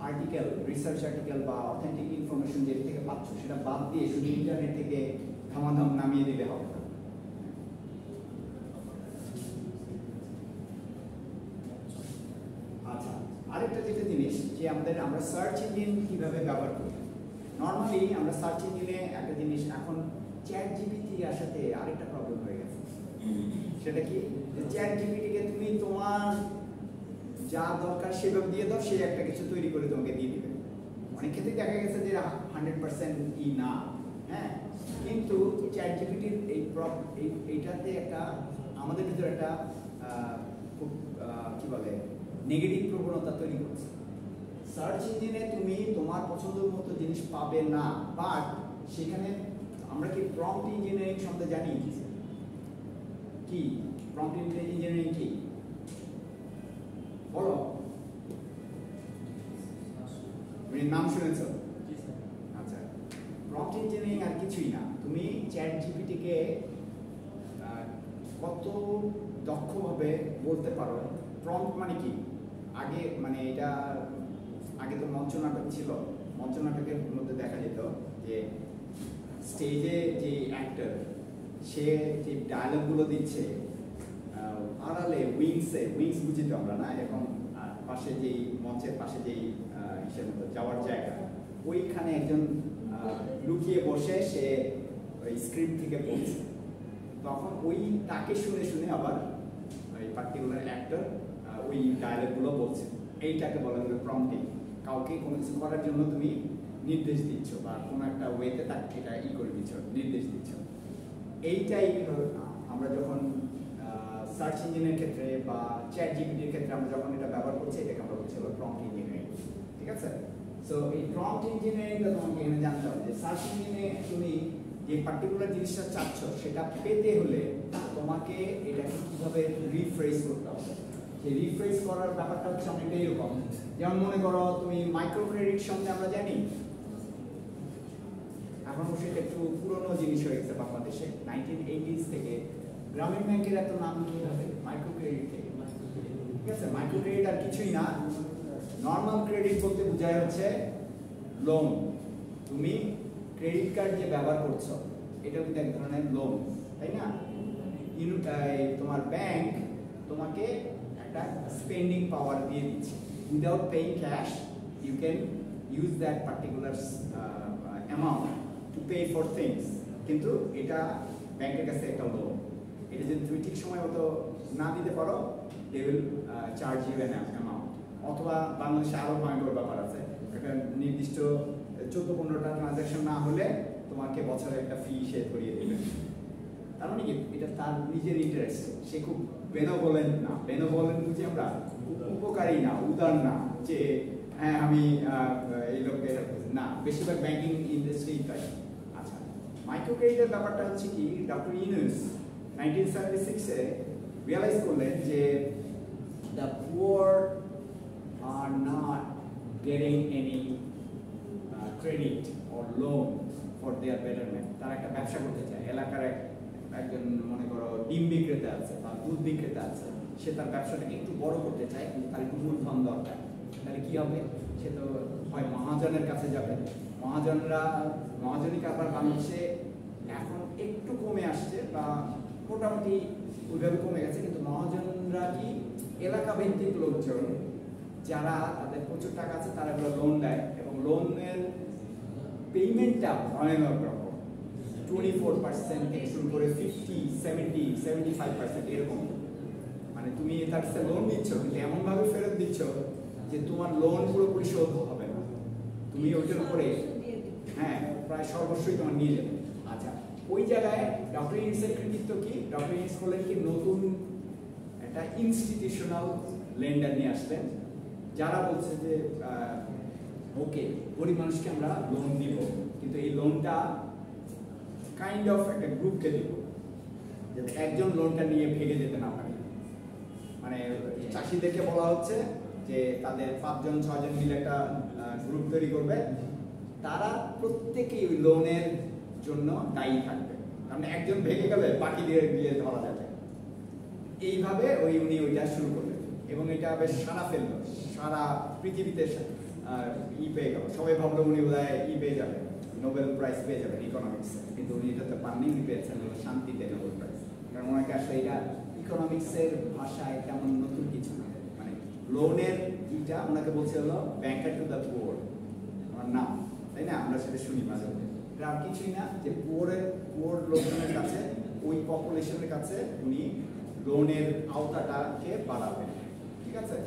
আর্টিকেল, রিসার্চ আর্টিকেল বা অথেন্টিক ইনফরমেশন যেটা থেকে পাচ্ছ সেটা বাদ দিয়ে শুধু ইন্টারনেট থেকে ধামাধাম নামিয়ে দিলে হবে না। আচ্ছা, আরেকটা যেটা জিনিস যে আমরা সার্চ ইঞ্জিন কিভাবে ব্যবহার করি। নর্মালি আমরা সার্চ ইঞ্জিনে একটা জিনিস এখন চ্যাট জিপিটি সাথে আরেকটা প্রবলেম হয়ে গেছে। সেটা কি, যে চ্যাট জিপিটিকে তুমি তোমার যা দরকার সেভাবে দিয়ে দাও, সে একটা কিছু তৈরি করে তোমাকে দিয়ে দিবে। অনেক ক্ষেত্রে দেখা গেছে যে 100% ই না, হ্যাঁ, কিন্তু চ্যাট জিপিটির এইটাতে একটা আমাদের ভিতরে একটা খুব কি বলে নেগেটিভ প্রবণতা তৈরি করছে। সার্চ ইঞ্জিনে তুমি তোমার পছন্দের মতো জিনিস পাবে না, বাট সেখানে আমরা কি প্রম্পট ইঞ্জিনিয়ারিং সম্বন্ধে জানি? কি প্রম্পট ইঞ্জিনিয়ারিং কি বলো? নাম শুনেছ? আচ্ছা, প্রম্পট ইঞ্জিনিয়ারিং আর কিছুই না। তুমি চ্যাট জিপিটিকে কত দক্ষভাবে বলতে পারো। প্রম্পট মানে কি? আগে মানে এটা আগে তো মঞ্চ নাটক ছিল, মঞ্চ নাটকের মধ্যে দেখা যেত যে স্টেজে যে অ্যাক্টর সে যে ডায়লগগুলো দিচ্ছে, আড়ালে উইংস বুঝি তো আমরা না, এখন পাশে যেই মঞ্চের পাশে যেই হিসেবে মতো যাওয়ার জায়গা, ওইখানে একজন লুকিয়ে বসে সে ওই স্ক্রিপ্ট থেকে পড়ছে। তখন ওই তাকে শুনে শুনে আবার ওই পার্টিকুলার অ্যাক্টর ওই ডায়লগগুলো বলছে। এইটাকে বলা হলো প্রম্পটিং। কাউকে কোনো কিছু করার জন্য তুমি নির্দেশ দিচ্ছ বা কোনো একটা ওয়েতে তাকে এটা করে দিচ্ছ, নির্দেশ দিচ্ছ। এইটাই আমরা যখন সার্চ ইঞ্জিনের ক্ষেত্রে বা চ্যাট জিপিটির ক্ষেত্রে আমরা যখন এটা ব্যবহার করছি, এটাকে আমরা বলছি হলো প্রম্পট ইঞ্জিনিয়ারিং। ঠিক আছে? সো এই প্রম্পট ইঞ্জিনিয়ারিংটা তোমাকে এখানে জানতে হবে যে সার্চ ইঞ্জিনে তুমি যে পার্টিকুলার জিনিসটা চাচ্ছ সেটা পেতে হলে তোমাকে এটাকে কিভাবে রিফ্রেশ করতে হবে। সেই রিফ্রেশ করার ব্যাপারটা হচ্ছে অনেকটা এরকম, যেমন মনে করো তুমি মাইক্রো ক্রেডিট সম্বন্ধে আমরা জানি, এখন সেটা একটু পুরনো জিনিস হয়ে গেছে বাংলাদেশে। 1980s থেকে গ্রামীণ ব্যাংকের এত নাম কি হবে? মাইক্রো ক্রেডিট থেকে। ঠিক আছে? মাইক্রো ক্রেডিট আর কিছুই না। নর্মাল ক্রেডিট বলতে বোঝায় হচ্ছে লোন। তুমি ক্রেডিট কার্ড যে ব্যবহার করছো এটা কিন্তু এক ধরনের লোন, তাই না? তোমার ব্যাংক তোমাকে একটা স্পেন্ডিং পাওয়ার দিয়ে দিচ্ছে। Without paying cash you can use that particular amount to pay for things, কিন্তু এটা ব্যাংকের কাছে একটা লোন। এটা যদি তুমি ঠিক সময় মতো না দিতে পারো, they will charge you an amount. অথবা বাংলাদেশে আরও ভয়ঙ্কর ব্যাপার আছে, একটা নির্দিষ্ট 14-15টা ট্রানজ্যাকশন না হলে তোমাকে বছরে একটা ফি সে ধরিয়ে দেবে। তার মানে কি এটা তার নিজের ইন্টারেস্ট, সে খুব বেনভোলেন্ট না। বেনভোলেন্ট বুঝি আমরা উপকারী না, উদার না, যে হ্যাঁ আমি এই লোকের না। বেশিরভাগ ব্যাংকিং ইন্ডাস্ট্রি তাই। আচ্ছা, মাইক্রো ক্রেডিটের ব্যাপারটা হচ্ছে কি, ডক্টর ইউনুস 1976-এ রিয়েলাইজ করলেন যে the poor are not getting any credit or loan for their betterment. তারা একটা ব্যবসা করতে চায়। এলাকার একজন মনে করো ডিম বিক্রেতা আছে বা দুধ বিক্রেতা আছে, সে তার ব্যবসাটাকে একটু বড় করতে চায়, কিন্তু তার একটু মূলধন দরকার। তাহলে কি হবে? সে তো হয় মহাজনের কাছে যাবে। মহাজনী কারবার বাংলাদেশে এখন একটু কমে আসছে বা মোটামুটি ওইভাবে কমে গেছে, কিন্তু মহাজনরা কি এলাকা ভিত্তিক লোকজন যারা তাদের প্রচুর টাকা আছে তারা এগুলো লোন দেয়, এবং লোনের পেমেন্টটা ভয়ানক রকম। 24% থেকে শুরু করে 50, 70, 75% এরকম। মানে তুমি তার কাছে লোন দিচ্ছ, কিন্তু এমনভাবে ফেরত দিচ্ছ যে তোমার লোন পুরোপুরি শোধ হবে না। তুমি ওইটার উপরে হ্যাঁ প্রায় সর্বস্বই তোমার নিয়ে যাবে। আচ্ছা, ওই জায়গায় ডক্টর ইউনুসের কৃতিত্ব কি? ডক্টর ইউনুস করলেন কি, নতুন একটা ইনস্টিটিউশনাল লেন্ডার নিয়ে আসলেন, যারা বলছে যে ওকে গরিব মানুষকে আমরা লোন দিব, কিন্তু এই লোনটা কাইন্ড অফ একটা গ্রুপকে দিব, যাতে একজন লোনটা নিয়ে ভেঙে যেতে না পারে। মানে চাষিদেরকে বলা হচ্ছে যে তাদের 5-6জন মিলে একটা গ্রুপ তৈরি করবে, তারা প্রত্যেকেই ওই লোনের জন্য দায়ী থাকবে। মানে একজন ভেঙে গেলে বাকি দিয়ে ধরা যাবে। এইভাবে উনি ওইটা শুরু করলেন, এবং এটা বেশ সারা ফেললো, সারা পৃথিবীতে পেয়ে গেল। সবাই ভাবলো উনি বোধহয় পেয়ে যাবেন, নোবেল প্রাইজ পেয়ে যাবেন ইকোনমিক্সে, কিন্তু উনি এটাতে পাননি। উনি পেয়েছেন শান্তিতে নোবেল প্রাইজ। কারণ ওনাকে আসলে এটা ইকোনমিক্সের ভাষায় তেমন নতুন কিছু না। মানে লোনের ইটা ওনাকে বলছে হলো ব্যাংকার টু দ্য পুয়ার, আমার নাম, তাই না? আমরা সেটা শুনি মাঝে মাঝে। এটা আর কিছুই না যে পুয়ার লোকজনের কাছে ওই পপুলেশনের কাছে উনি লোনের আওতাটাকে বাড়াবেন, ঠিক আছে?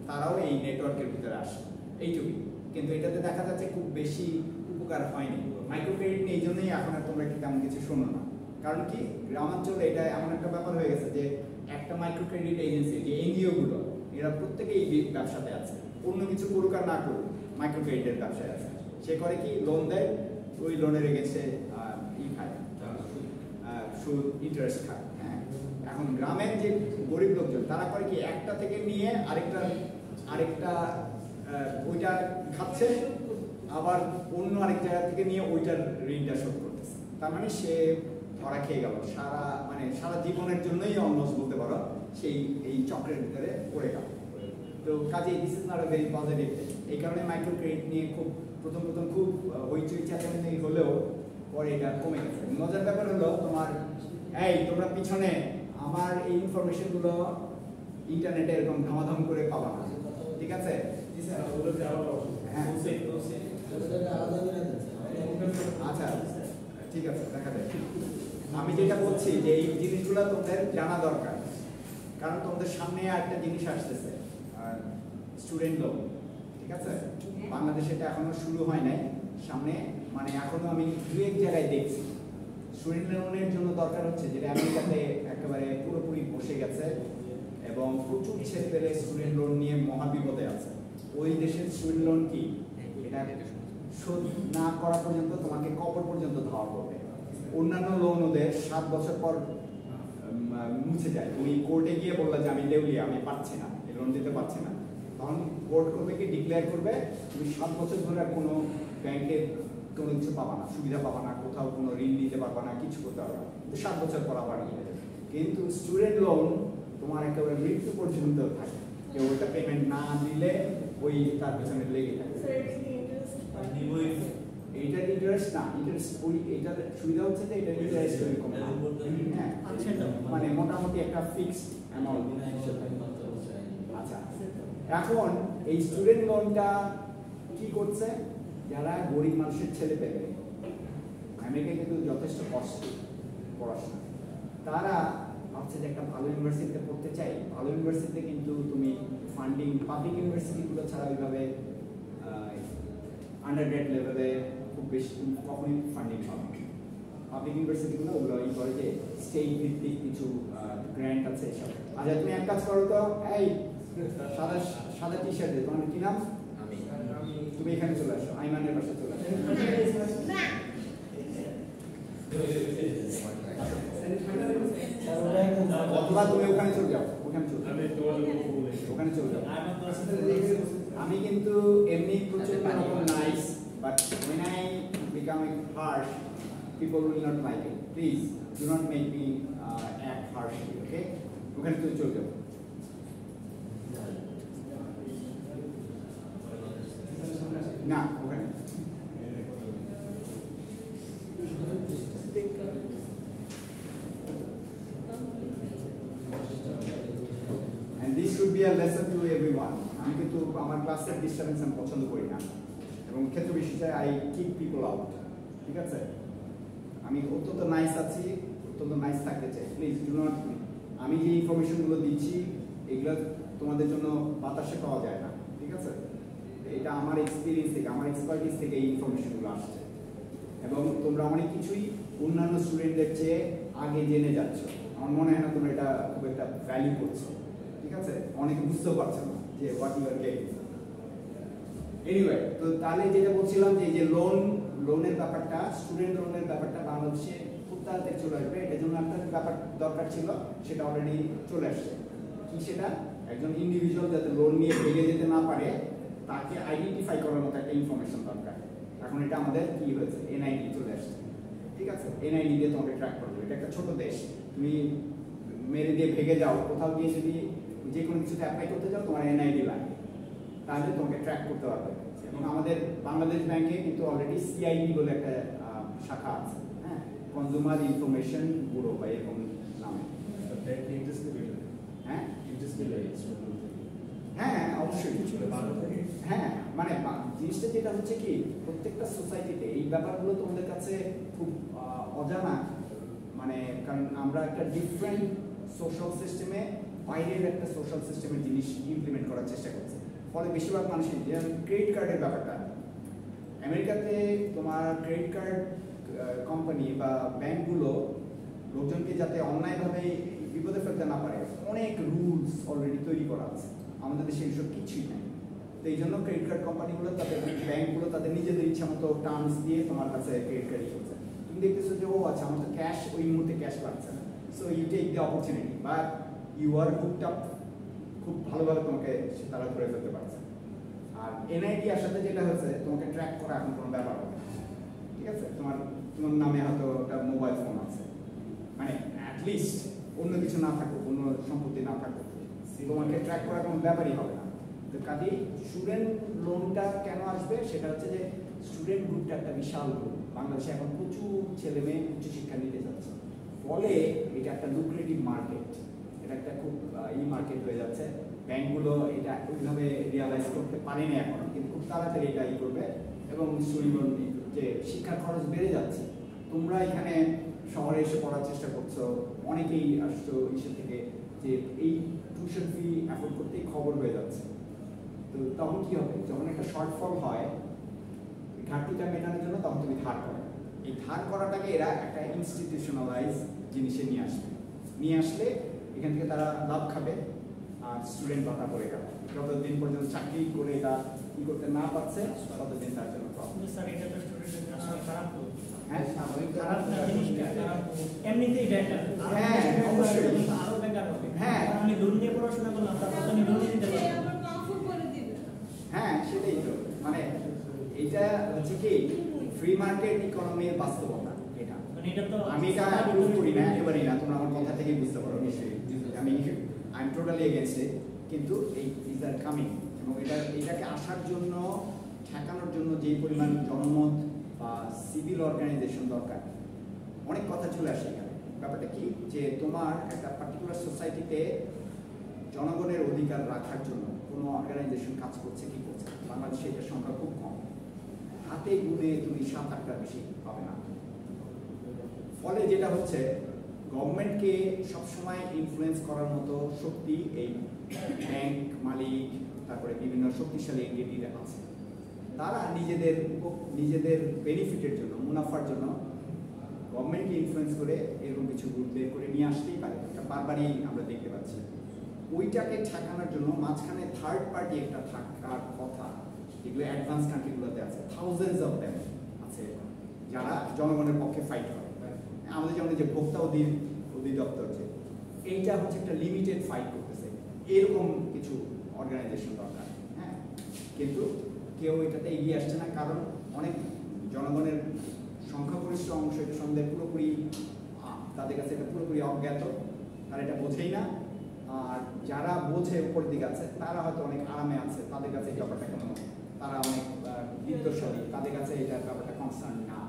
তারাও এই নেটওয়ার্কের ভিতরে আসে, এইটুকুই। কিন্তু এটাতে দেখা যাচ্ছে খুব বেশি উপকার হয়নি। মাইক্রো ক্রেডিট নিয়ে এই জন্যই এখন আর তোমরা তেমন কিছু শোনো না। কারণ কি, গ্রামাঞ্চলে এটা এমন একটা ব্যাপার হয়ে গেছে যে একটা মাইক্রো ক্রেডিট এজেন্সি, যে এনজিও গুলো, এরা প্রত্যেকেই এই ব্যবসাতে আছে। অন্য কিছু করুক আর না করুক, মাইক্রো ক্রেডিটের ব্যবসায় আছে। সে করে কি, লোন দেয়, ওই লোনের এগেছে খায়, সুদ ইন্টারেস্ট খায়। হ্যাঁ, এখন গ্রামের যে গরিব লোকজন তারা করে কি, একটা থেকে নিয়ে আরেকটা ওইটা খাচ্ছে, আবার অন্য আরেক জায়গা থেকে নিয়ে ওইটার ঋণটা শোধ করতেছে। তার মানে সে ধরা খেয়ে গেল, সারা জীবনের জন্যই অলমোস্ট বলতে পারো সেই এই চক্রের ভিতরে পড়ে গেল। তো কাজেই this is not a very positive. এই কারণে মাইক্রো ক্রেডিট নিয়ে প্রথম খুব হইচই চেঁচামেচি হলেও পরে এটা কমে গেছে। মজার ব্যাপার হলো তোমরা পিছনে আমার এই ইনফরমেশনগুলো ইন্টারনেটে এরকম ধামাধাম করে পাবা না, ঠিক আছে? হ্যাঁ, আচ্ছা ঠিক আছে, দেখা যায়। আমি যেটা বলছি যে এই জিনিসগুলো তোমাদের জানা দরকার, কারণ তোমাদের সামনে একটা জিনিস আসতেছে, স্টুডেন্ট লোন, ঠিক আছে? বাংলাদেশে এটা এখনো শুরু হয় নাই, সামনে মানে এখনো আমি দু এক জায়গায় দেখছি। স্টুডেন্ট লোনের জন্য দরকার হচ্ছে যেটা আমেরিকাতে একেবারে পুরোপুরি বসে গেছে এবং প্রচুর ছেলে স্টুডেন্ট লোন নিয়ে মহাবিপদে আছে। ওই দেশের স্টুডেন্ট লোন কি, এটা শোধ না করা পর্যন্ত তোমাকে কবর পর্যন্ত ধাওয়া করবে। অন্যান্য লোন ওদের 7 বছর পর মুছে যায়। তুমি কোর্টে গিয়ে বললে যে আমি দেউলিয়া, আমি পাচ্ছি না, এই লোন দিতে পারছি না, তখন কোর্ট করবে কি, ডিক্লেয়ার করবে তুমি 7 বছর ধরে কোনো ব্যাংকে কোনো কিছু পাবা না, সুবিধা পাবা না, কোথাও কোনো ঋণ নিতে পারবা না, কিছু করতে পারবা না। 7 বছর পর আবার নিয়ে যাবে। কিন্তু স্টুডেন্ট লোন তোমার একেবারে মৃত্যু পর্যন্ত থাকে, যে ওইটা পেমেন্ট না দিলে ওই তার পেছনে লেগে থাকে। এইটার ইন্টারেস্ট না, ইন্টারেস্ট ওই এটার সুবিধা হচ্ছে যে এটার ইন্টারেস্ট এরকম না, হ্যাঁ, মানে মোটামুটি একটা ফিক্সড অ্যামাউন্ট। আচ্ছা, এখন এই স্টুডেন্ট লোনটা কি করছে, যারা গরিব মানুষের ছেলে পেলে, আমেরিকায় কিন্তু যথেষ্ট কষ্ট পড়াশোনা, তারা ভাবছে যে একটা ভালো ইউনিভার্সিটিতে পড়তে চাই। ভালো ইউনিভার্সিটিতে কিন্তু তুমি ফান্ডিং পাবলিক ইউনিভার্সিটিগুলো ছাড়া ওইভাবে আন্ডারগ্রেড লেভেলে খুব বেশি কখনই ফান্ডিং পাবে। পাবলিক ইউনিভার্সিটিগুলো ওগুলো এই করে যে স্টেট ভিত্তিক কিছু গ্র্যান্ট আছে এসব। আচ্ছা, তুমি এক কাজ করো তো, এই সাদা টি শার্টে তোমার কি নাম? তুমি এখানে চলে আসো, আইমানের পাশে চলে আসো। অথবা তুমি ওখানে চলে যাও, ওখানে চলে যাও। আমি কিন্তু এমনি প্রচুর রকম nice, but when I become harsh, people will not like it. Please do not make me act harshly, okay? ওখানে তুমি চলে যাও। না, ওখানে and this should be a lesson to everyone. আমি কিন্তু আমার ক্লাসের ডিস্টারবেন্স আমি পছন্দ করি না, এবং ক্ষেত্র বিশেষে আই কিক পিপল আউট, ঠিক আছে? আমি অত্যন্ত নাইস আছি, অত্যন্ত নাইস থাকতে চাই। প্লিজ ডু নট, আমি যে ইনফরমেশনগুলো দিচ্ছি এগুলো তোমাদের জন্য বাতাসে পাওয়া যায় না, ঠিক আছে? এটা আমার এক্সপিরিয়েন্স থেকে, আমার এক্সপার্টিস থেকে এই ইনফরমেশনগুলো আসছে, এবং তোমরা অনেক কিছুই অন্যান্য স্টুডেন্টদের চেয়ে আগে জেনে যাচ্ছ। আমার মনে হয় না তোমরা এটা খুব একটা ভ্যালু করছো, ঠিক আছে? অনেকে বুঝতেও পারছো না যে what you are getting. Anyway, তো তাহলে যেটা বলছিলাম যে এই যে লোনের ব্যাপারটা, স্টুডেন্ট লোনের ব্যাপারটা বাংলাদেশে খুব তাড়াতাড়ি চলে আসবে। এটার জন্য একটা ব্যাপার দরকার ছিল, সেটা অলরেডি চলে আসছে। কি সেটা? একজন ইন্ডিভিজুয়াল যাতে লোন নিয়ে ভেঙে যেতে না পারে, তাকে আইডেন্টিফাই করার মতো একটা ইনফরমেশন দরকার। এখন এটা আমাদের কি হয়েছে, এনআইডি চলে আসছে, ঠিক আছে? এনআইডি দিয়ে তোমাকে ট্র্যাক করবে। এটা একটা ছোট দেশ, তুমি মেরে দিয়ে ভেঙে যাও, কোথাও গিয়ে যদি যে কোনো কিছুতে অ্যাপ্লাই করতে যাও তোমার এনআইডি লাগে, তাহলে তোমাকে ট্র্যাক করতে পারবে। এবং আমাদের বাংলাদেশ ব্যাংকে কিন্তু অলরেডি সিআইডি বলে একটা শাখা আছে, হ্যাঁ, কনজিউমার ইনফরমেশন ব্যুরো বা এরকম নামে। হ্যাঁ, হ্যাঁ অবশ্যই কিছু হ্যাঁ মানে জিনিসটা যেটা হচ্ছে কি প্রত্যেকটা সোসাইটিতে এই ব্যাপারগুলো তোমাদের কাছে খুব অজানা, মানে কারণ আমরা একটা ডিফারেন্ট সোশ্যাল সিস্টেমে বাইরের একটা সোশ্যাল সিস্টেমের জিনিস ইমপ্লিমেন্ট করার চেষ্টা করছে। ফলে বেশিরভাগ মানুষই যেমন ক্রেডিট কার্ডের ব্যাপারটা, আমেরিকাতে তোমার ক্রেডিট কার্ড কোম্পানি বা ব্যাংকগুলো লোকজনকে যাতে অন্যায়ভাবে বিপদে ফেলতে না পারে অনেক রুলস অলরেডি তৈরি করা আছে। আমাদের দেশে এইসব কিছুই নেই। তো এই জন্য ক্রেডিট কার্ড কোম্পানিগুলো তাদের ব্যাংকগুলো তাদের নিজেদের ইচ্ছা মতো টার্মস দিয়ে তোমার কাছে ক্রেডিট কার্ড করছে। তুমি দেখতেছো যে ও আচ্ছা আমার তো ক্যাশ ওই মুহূর্তে ক্যাশ লাগছে না, so you take the opportunity, but you are hooked up, খুব ভালোভাবে তোমাকে তারা ধরে ফেলতে পারছে। আর এনআইডি আসাতে যেটা হচ্ছে তোমাকে ট্র্যাক করা এখন কোনো ব্যাপার হবে, ঠিক আছে? তোমার তোমার নামে হয়তো একটা মোবাইল ফোন আছে, মানে অ্যাটলিস্ট অন্য কিছু না থাকুক, অন্য সম্পত্তি না থাকুক, তোমাকে ট্র্যাক করা কোনো ব্যাপারই হবে না। তো কাজেই স্টুডেন্ট লোনটা কেন আসবে সেটা হচ্ছে যে স্টুডেন্ট গ্রুপটা একটা বিশাল গ্রুপ, বাংলাদেশে এখন প্রচুর ছেলে মেয়ে উচ্চশিক্ষা নিতে যাচ্ছে, ফলে এটা একটা লুক্রেটিভ মার্কেট, এটা একটা খুব মার্কেট হয়ে যাচ্ছে। ব্যাংকগুলো এটা ওইভাবে রিয়ালাইজ করতে পারেনি এখন, কিন্তু খুব তাড়াতাড়ি এটা করবে। এবং যে শিক্ষার খরচ বেড়ে যাচ্ছে, তোমরা এখানে শহরে এসে পড়ার চেষ্টা করছো, অনেকেই আসছো ইসের থেকে, যে এই টিউশন ফি অ্যাফোর্ড করতেই খবর হয়ে যাচ্ছে। তো তখন কি হবে, যখন একটা শর্টফল হয় ঘাটতিটা মেটানোর জন্য তখন তুমি ধার করো। এই ধার করাটাকে এরা একটা ইনস্টিটিউশনালাইজ জিনিসে নিয়ে আসলে এখান থেকে তারা লাভ খাবে আর স্টুডেন্ট ভাতা করে গেল। যতদিন পর্যন্ত চাকরি করে এটা কি করতে না পারছে ততদিন তার জন্য প্রবলেম। স্যার এটা তো স্টুডেন্টের আসলে খারাপ তো। হ্যাঁ খারাপ না জিনিসটা খারাপ এমনিতেই বেকার। হ্যাঁ অবশ্যই আরো বেকার হবে। হ্যাঁ আমি লোন নিয়ে পড়াশোনা করলাম, তারপর তো আমি লোন দিতে পারবো। হ্যাঁ সেটাই তো, মানে এইটা হচ্ছে কি ফ্রি মার্কেট ইকোনমির বাস্তবতা। এটা মানে এটা তো আমি এটা প্রুভ করি না, একেবারেই না, তোমরা আমার কথা থেকে বুঝতে পারো নিশ্চয়ই। আমি আই এম টোটালি এগেইনস্ট ইট, কিন্তু এই ইজ আর কামিং, এবং এটাকে আসার জন্য ঠেকানোর জন্য যে পরিমাণ জনমত বা সিভিল অর্গানাইজেশন দরকার, অনেক কথা চলে আসে এখানে। ব্যাপারটা কি যে তোমার একটা পার্টিকুলার সোসাইটিতে জনগণের অধিকার রাখার জন্য কোনো অর্গানাইজেশন কাজ করছে কি করছে, বাংলাদেশে এটার সংখ্যা খুব কম, হাতে গুনে তুমি 7-8টার বেশি পাবে না। ফলে যেটা হচ্ছে গভর্নমেন্টকে সবসময় ইনফ্লুয়েন্স করার মতো শক্তি এই ব্যাংক মালিক, তারপরে বিভিন্ন শক্তিশালী এনটিটিরা আছে। তারা নিজেদের বেনিফিটের জন্য, মুনাফার জন্য গভর্নমেন্টকে ইনফ্লুয়েন্স করে এরকম কিছু রুল বের করে নিয়ে আসতেই পারে। এটা বারবারই আমরা দেখতে পাচ্ছি। ওইটাকে ঠেকানোর জন্য মাঝখানে থার্ড পার্টি একটা থাকার কথা, যেগুলো অ্যাডভান্স কান্ট্রিগুলোতে আছে, থাউজেন্ডস অফ দ্যাম আছে, যারা জনগণের পক্ষে ফাইট করে। আমাদের যেমন যে ভোক্তা অধিদপ্তর, যে এইটা হচ্ছে একটা লিমিটেড ফাইট করতেছে, এরকম কিছু অর্গানাইজেশন দরকার। হ্যাঁ, কিন্তু কেউ এটাতে এগিয়ে আসছে না, কারণ অনেক জনগণের সংখ্যাগরিষ্ঠ অংশ এটা সম্বন্ধে পুরোপুরি, তাদের কাছে এটা পুরোপুরি অজ্ঞাত, তারা এটা বোঝেই না। আর যারা বোঝে উপর দিকে আছে তারা হয়তো অনেক আরামে আছে, তাদের কাছে এই ব্যাপারটা কেন, তারা অনেক বিত্তশালী, তাদের কাছে এটা ব্যাপারটা কনসার্ন না।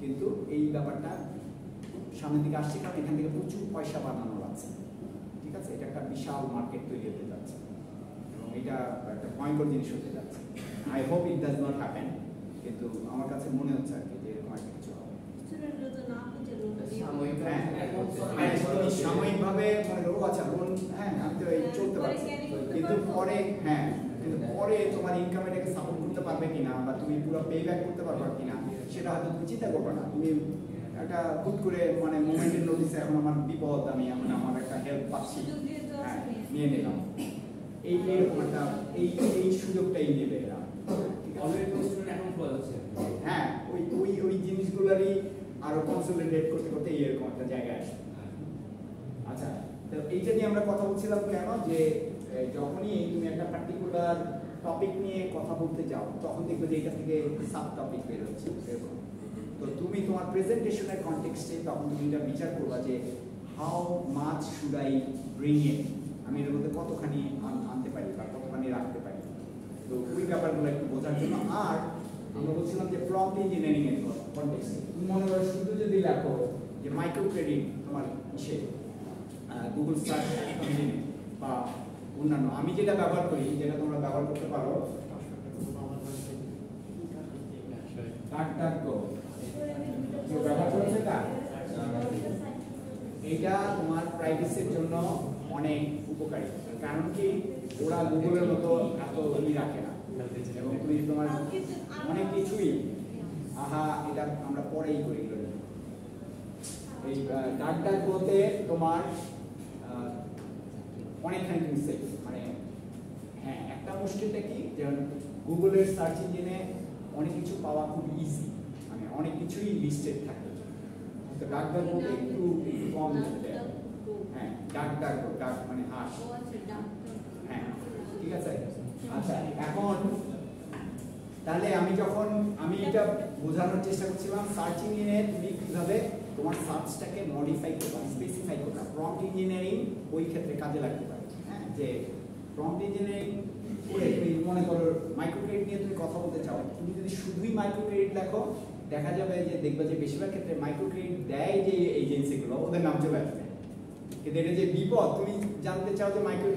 কিন্তু এই ব্যাপারটা সামনের দিকে আসছে, কারণ এখান থেকে প্রচুর পয়সা বানানো আছে, ঠিক আছে? এটা একটা বিশাল মার্কেট তৈরি হতে যাচ্ছে এবং এটা একটা ভয়ঙ্কর জিনিস হতে যাচ্ছে। I hope it does not happen, কিন্তু আমার কাছে মনে হচ্ছে আর কি যে এরকম একটা কিছু হবে। সাময়িকভাবে মনে করো আচ্ছা লোন, হ্যাঁ আমি তো এই চলতে পারছি, কিন্তু পরে পরে তোমার ইনকাম এটাকে সাপোর্ট করতে পারবে কিনা, বা তুমি পুরো পে ব্যাক করতে পারবে কিনা, সেটা হয়তো তুমি চিন্তা করবে না। তুমি একটা হুট করে মানে মোমেন্টের নোটিসে এখন আমার বিপদ, আমি এখন আমার একটা হেল্প পাচ্ছি, হ্যাঁ নিয়ে নিলাম, এইরকম একটা এই সুযোগটাই নেবে এরা। হ্যাঁ, ওই জিনিসগুলোরই আরো কনসলিডেট করতে করতে এরকম একটা জায়গায় আসে। আচ্ছা, তো এইটা নিয়ে আমরা কথা বলছিলাম কেন, যে যখনই তুমি একটা পার্টিকুলার টপিক নিয়ে কথা বলতে যাও তখন দেখবে যে এটা থেকে সাব টপিক বের হচ্ছে এরকম। তো তুমি তোমার প্রেজেন্টেশনের কনটেক্সটে তখন তুমি এটা বিচার করবা যে how much should I bring in, আমি এর মধ্যে কতখানি আনতে পারি বা কতখানি রাখতে পারি। তো ওই ব্যাপারগুলো একটু বোঝার জন্য। আর আমরা বলছিলাম যে প্রম্পট ইঞ্জিনিয়ারিং এর কনটেক্সটে তুমি মনে করো শুধু যদি লেখো যে মাইক্রো ক্রেডিট তোমার ইসে গুগল সার্চ ইঞ্জিনে বা অন্যান্য আমি যেটা ব্যবহার করি, যেটা তোমরা ব্যবহার করতে পারো, DuckDuckGo কেউ ব্যবহার করেছে এটা? এইটা তোমার প্রাইভেসির জন্য অনেক উপকারী। কারণ কি, ওরা গুগলের মতো এত রাখে না, এবং তুমি তোমার অনেক কিছুই এটা আমরা পরেই করি। এই DuckDuckGoতে তোমার অনেকখানি তুমি সেফ, মানে হ্যাঁ একটা মুশকিলটা কি, যেমন গুগলের সার্চ ইঞ্জিনে অনেক কিছু পাওয়া খুব ইজি, মানে অনেক কিছুই লিস্টেড থাকে, তো DuckDuckGoতে একটু কম লিস্টেড। হ্যাঁ DuckDuckGo, ডাক মানে হাঁস। হ্যাঁ ঠিক আছে। আচ্ছা এখন তাহলে আমি এটা বোঝানোর চেষ্টা করছিলাম সার্চ ইঞ্জিনে তুমি কিভাবে তোমার সার্চটাকে মডিফাই করবা, স্পেসিফাই করবা। প্রম্পট ইঞ্জিনিয়ারিং ওই ক্ষেত্রে কাজে লাগতে পারে। হ্যাঁ, যে প্রম্পট ইঞ্জিনিয়ারিং করে তুমি মনে করো মাইক্রো ক্রেডিট নিয়ে তুমি কথা বলতে চাও, তুমি যদি শুধুই মাইক্রো ক্রেডিট লেখো, দেখা যাবে যে দেখবে যে বেশিরভাগ ক্ষেত্রে মাইক্রো ক্রেডিট দেয় যে এজেন্সিগুলো, ওদের নাম চলে আসবে। কিন্তু এটা যে বিপদ, তুমি জানতে চাও যে মাইক্রো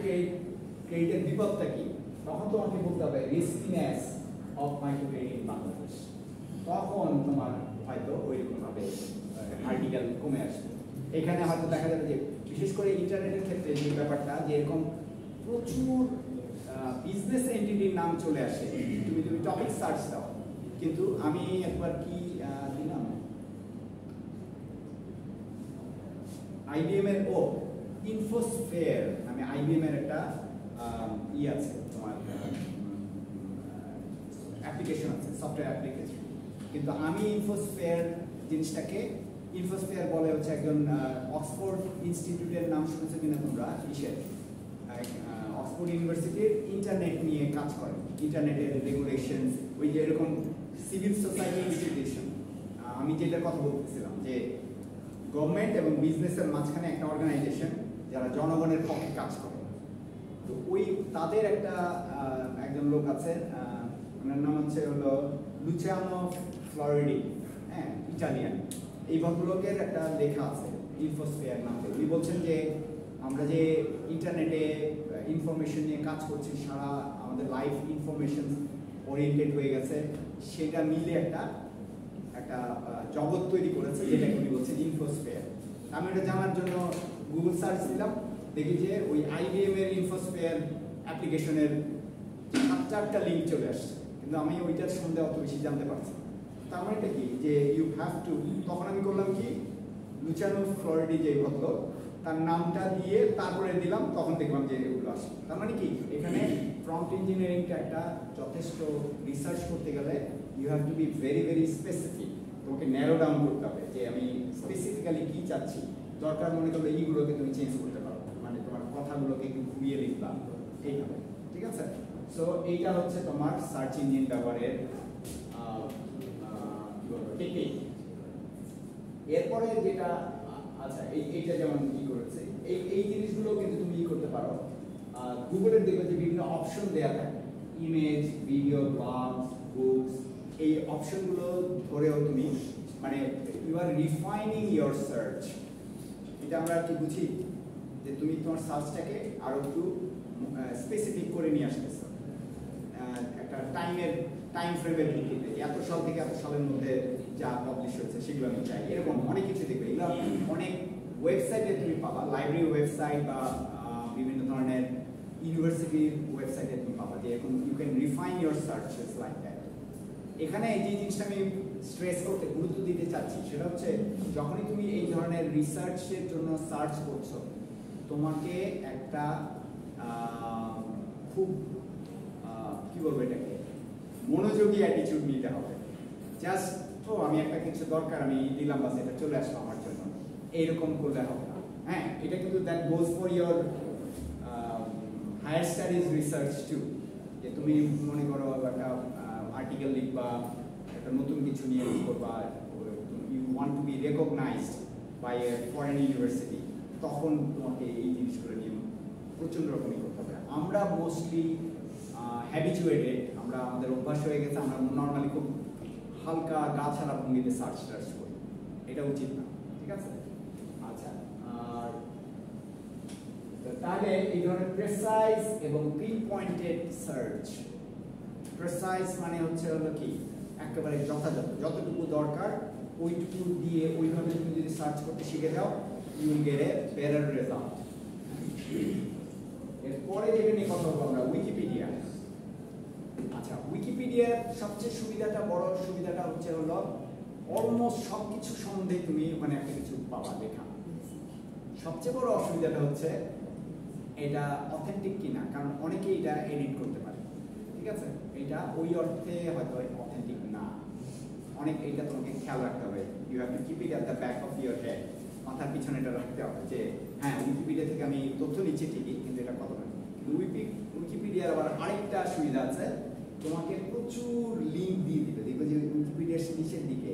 ক্রেডিটের বিপদটা কি, তখন তোমাকে বলতে হবে riskiness of micro credit in Bangladesh. তখন তোমার হয়তো ওইরকম ভাবে আর্টিকেল কমে আসবে। এখানে হয়তো দেখা যাবে যে বিশেষ করে ইন্টারনেটের ক্ষেত্রে যে ব্যাপারটা, যে এরকম প্রচুর বিজনেস এন্টিটির নাম চলে আসে, তুমি টপিক সার্চ দাও। কিন্তু আমি একবার কি দিলাম আইবিএম এর ইনফোস্ফেয়ার নামে আইবিএম এর একটা আছে তোমার অ্যাপ্লিকেশন আছে, সফটওয়্যার অ্যাপ্লিকেশন। কিন্তু আমি ইনফোস্ফেয়ার জিনিসটাকে, ইনফোস্ফেয়ার বলে হচ্ছে একজন অক্সফোর্ড ইনস্টিটিউটের নাম শুনেছো কিনা তোমরা, অক্সফোর্ড ইউনিভার্সিটির ইন্টারনেট নিয়ে কাজ করে, ইন্টারনেটের রেগুলেশন, ওই যে এরকম সিভিল সোসাইটি ইনস্টিটিউশন। আমি যেটার কথা বলতেছিলাম যে গভর্নমেন্ট এবং বিজনেসের মাঝখানে একটা অর্গানাইজেশন যারা জনগণের পক্ষে কাজ করে। তো ওই তাদের একজন লোক আছে, ওনার নাম হলো লুচিয়ানো ফ্লোরিডি, হ্যাঁ ইটালিয়ান। এই ভদ্রলোকের একটা লেখা আছে ইনফোস্ফেয়ার নামে। উনি বলছেন যে আমরা যে ইন্টারনেটে ইনফরমেশন নিয়ে কাজ করছি, সারা আমাদের লাইফ ইনফরমেশন ওরিয়েন্টেড হয়ে গেছে, সেটা মিলে একটা জগৎ তৈরি করেছে, যেটাকে উনি বলছেন ইনফোস্ফেয়ার। আমি এটা জানার জন্য গুগল সার্চ দিলাম, দেখি যে ওই আইবিএম এর ইনফোস্ফেয়ার অ্যাপ্লিকেশনের 7-8টা লিঙ্ক চলে আসছে, কিন্তু আমি ওইটার সম্বন্ধে অত বেশি জানতে পারছি। তার মানে এটা কি, যে ইউ হ্যাভ টু, তখন আমি করলাম কি, লুচিয়ানো ফ্লোরিডি যে ভদ্রলোক, তার নামটা দিয়ে তারপরে দিলাম, তখন দেখলাম যে এগুলো আসে। তার মানে কি, এখানে প্রম্পট ইঞ্জিনিয়ারিংটা একটা যথেষ্ট রিসার্চ করতে গেলে you have to be very very specific. তোমাকে ন্যারো ডাউন করতে হবে যে আমি স্পেসিফিক্যালি কি চাচ্ছি। দরকার মনে করলে এইগুলোকে তুমি চেঞ্জ করতে পারো, মানে তোমার কথাগুলোকে একটু ঘুরিয়ে লিখবা, এইভাবে। ঠিক আছে? সো এইটা হচ্ছে তোমার সার্চ ইঞ্জিন ব্যবহারের টেকনিক। এরপরে যেটা, আচ্ছা এইটা যেমন কি করেছে, এই জিনিসগুলো কিন্তু তুমি করতে পারো। গুগলের দেখবে যে বিভিন্ন অপশন দেওয়া থাকে, ইমেজ, ভিডিও, ব্লগস, বুকস, এই অপশনগুলো ধরেও তুমি, মানে you are refining your search. এটা আমরা কি বুঝি, যে তুমি তোমার সার্চটাকে আরো একটু স্পেসিফিক করে নিয়ে আসতেছো, একটা টাইম ফ্রেমের ভিত্তিতে, এত সাল থেকে এত সালের মধ্যে যা পাবলিশ হয়েছে সেগুলো আমি চাই, এরকম অনেক কিছু দেখবে। এগুলো অনেক ওয়েবসাইটে তুমি পাবা, লাইব্রেরি ওয়েবসাইট বা বিভিন্ন ধরনের ইউনিভার্সিটির ওয়েবসাইটে তুমি পাবা, যে এরকম you can refine your searches like that. এখানে যে জিনিসটা আমি স্ট্রেস করতে, গুরুত্ব দিতে চাচ্ছি, সেটা হচ্ছে যখনই তুমি এই ধরনের রিসার্চের জন্য সার্চ করছো, তোমাকে একটা খুব কি বলবো এটাকে, মনোযোগী অ্যাটিটিউড নিতে হবে। জাস্ট তো আমি একটা কিছু দরকার আমি দিলাম, বাস এটা চলে আসলো আমার জন্য, এইরকম করলে হবে না। হ্যাঁ, এটা কিন্তু that goes for your higher studies research too. যে তুমি মনে করো একটা আর্টিকেল লিখবা, একটা নতুন কিছু নিয়ে করবা, you want to be recognised by a foreign university, তখন তোমাকে এই জিনিসগুলো নিয়ে প্রচণ্ড রকমই করতে হবে। আমরা মোস্টলি হ্যাবিচুয়েটেড, আমরা আমাদের অভ্যাস হয়ে গেছে, আমরা নর্মালি খুব হালকা গা ছাড়া ভঙ্গিতে সার্চ করি, এটা উচিত না। ঠিক আছে? আচ্ছা, আর তাহলে এই ধরনের প্রেসাইজ এবং পিন পয়েন্টেড সার্চ। প্রেসাইজ মানে হচ্ছে হলো কি একেবারে যথাযথ, যতটুকু দরকার ওইটুকু দিয়ে ওইভাবে তুমি যদি সার্চ করতে শিখে যাও you will get a better result. এরপরে যেটা নিয়ে কথা বলবো আমরা উইকিপিডিয়া। আচ্ছা, উইকিপিডিয়ার সবচেয়ে সুবিধাটা, বড় সুবিধাটা হচ্ছে হলো অলমোস্ট সবকিছু সম্বন্ধে তুমি ওখানে একটা কিছু পাবা লেখা। সবচেয়ে বড় অসুবিধাটা হচ্ছে এটা অথেন্টিক কিনা, কারণ অনেকে এটা এডিট করতে পারে, ঠিক আছে? এটা ওই অর্থে হয়তো অথেন্টিক না, অনেক এটা তোমাকে খেয়াল রাখতে হবে। You have to keep it at the back of your head, মাথার পিছনে এটা রাখতে হবে যে হ্যাঁ উইকিপিডিয়া থেকে আমি তথ্য নিচ্ছি ঠিকই, কিন্তু এটা কত না। কিন্তু উইকিপিডিয়ার আবার আরেকটা সুবিধা আছে, তোমাকে প্রচুর লিঙ্ক দিয়ে দিবে। দেখবে যে উইকিপিডিয়ার নিচের দিকে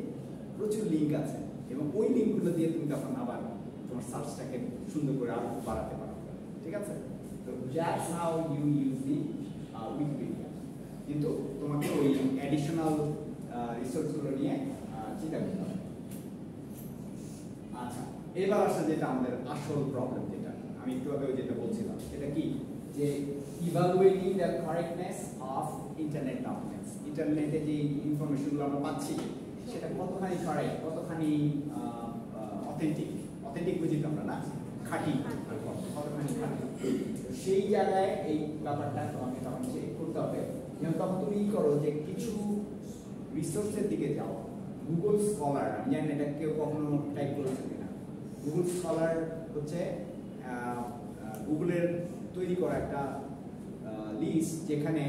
প্রচুর লিঙ্ক আছে এবং ওই লিঙ্কগুলো দিয়ে তুমি তখন আবার তোমার সার্চটাকে সুন্দর করে আরো বাড়াতে পারো, ঠিক আছে? তো that's how you use the Wikipedia. কিন্তু তোমাকে ওই অ্যাডিশনাল রিসোর্সগুলো নিয়ে চিন্তা করতে হবে। আচ্ছা, এবার আসলে যেটা আমাদের আসল প্রবলেম, যেটা আমি একটু আগে যেটা বলছিলাম, সেটা কি যে evaluating the correctness of internet documents. ইন্টারনেটে যে ইনফরমেশনগুলো আমরা পাচ্ছি সেটা কতখানি কারেক্ট, কতখানি অথেন্টিক। অথেন্টিক বুঝি তো আমরা না, খাঁটি, কতখানি খাঁটি। সেই জায়গায় এই ব্যাপারটা তোমাকে তখন চেক করতে হবে। যেমন তখন তুমি করো যে কিছু রিসোর্সের দিকে যাও। গুগল স্কলার, আমি জানি এটা কেউ কখনো টাইপ করেছে কিনা। গুগল স্কলার হচ্ছে গুগলের তৈরি করা একটা লিস্ট, যেখানে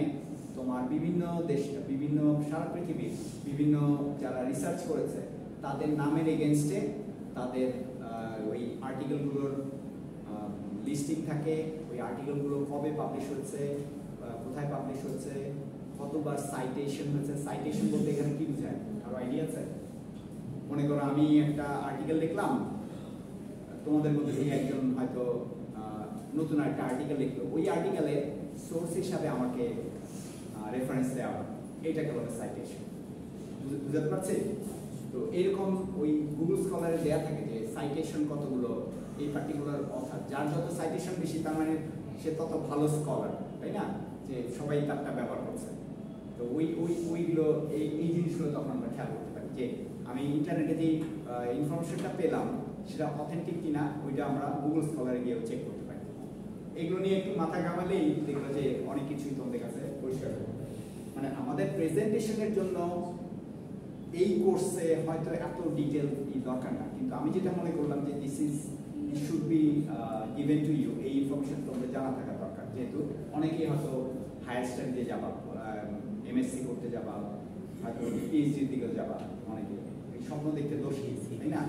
তোমার বিভিন্ন দেশ, বিভিন্ন সারা পৃথিবীর বিভিন্ন যারা রিসার্চ করেছে তাদের নামের এগেনস্টে তাদের ওই আর্টিকেলগুলোর লিস্টিং থাকে। ওই আর্টিকেলগুলো কবে পাবলিশ হচ্ছে, কোথায় পাবলিশ হচ্ছে, কতবার সাইটেশন হয়েছে। সাইটেশন বলতে এখানে কি বোঝায়, কারো আইডিয়া আছে? মনে করো আমি একটা আর্টিকেল লিখলাম, তোমাদের মধ্যে থেকে একজন হয়তো নতুন একটা আর্টিকেল লিখলো, ওই আর্টিকেলে সোর্স হিসাবে আমাকে রেফারেন্স দেওয়া, এইটাকে বলে সাইটেশন। বুঝতে পারছি? তো এরকম ওই গুগল স্কলারে দেওয়া থাকে যে সাইটেশন কতগুলো, এই পার্টিকুলার অথার, যার যত সাইটেশন বেশি তার মানে সে তত ভালো স্কলার, তাই না? যে সবাই তারটা ব্যবহার করছে। তো ওইগুলো এই জিনিসগুলো তখন আমরা খেয়াল করতে পারি যে আমি ইন্টারনেটে যে ইনফরমেশনটা পেলাম সেটা অথেন্টিক কিনা, ওইটা আমরা গুগল স্কলারে গিয়েও চেক করতে পারি। এগুলো নিয়ে একটু মাথা ঘামালেই দেখলো যে অনেক কিছুই তোমাদের কাছে পরিষ্কার হবে। মানে আমাদের প্রেজেন্টেশনের জন্য এই কোর্সে হয়তো এত ডিটেল দরকার না, কিন্তু আমি যেটা মনে করলাম যে this should be given to you, এই ইনফরমেশন তোমাদের জানা থাকা দরকার। যেহেতু অনেকেই হয়তো হায়ার স্টাডিজে যাবা, এমএসসি করতে যাবা, হয়তো পিএইচডির দিকেও যাবা, অনেকে এই স্বপ্ন দেখতে দোষ কি, তাই না?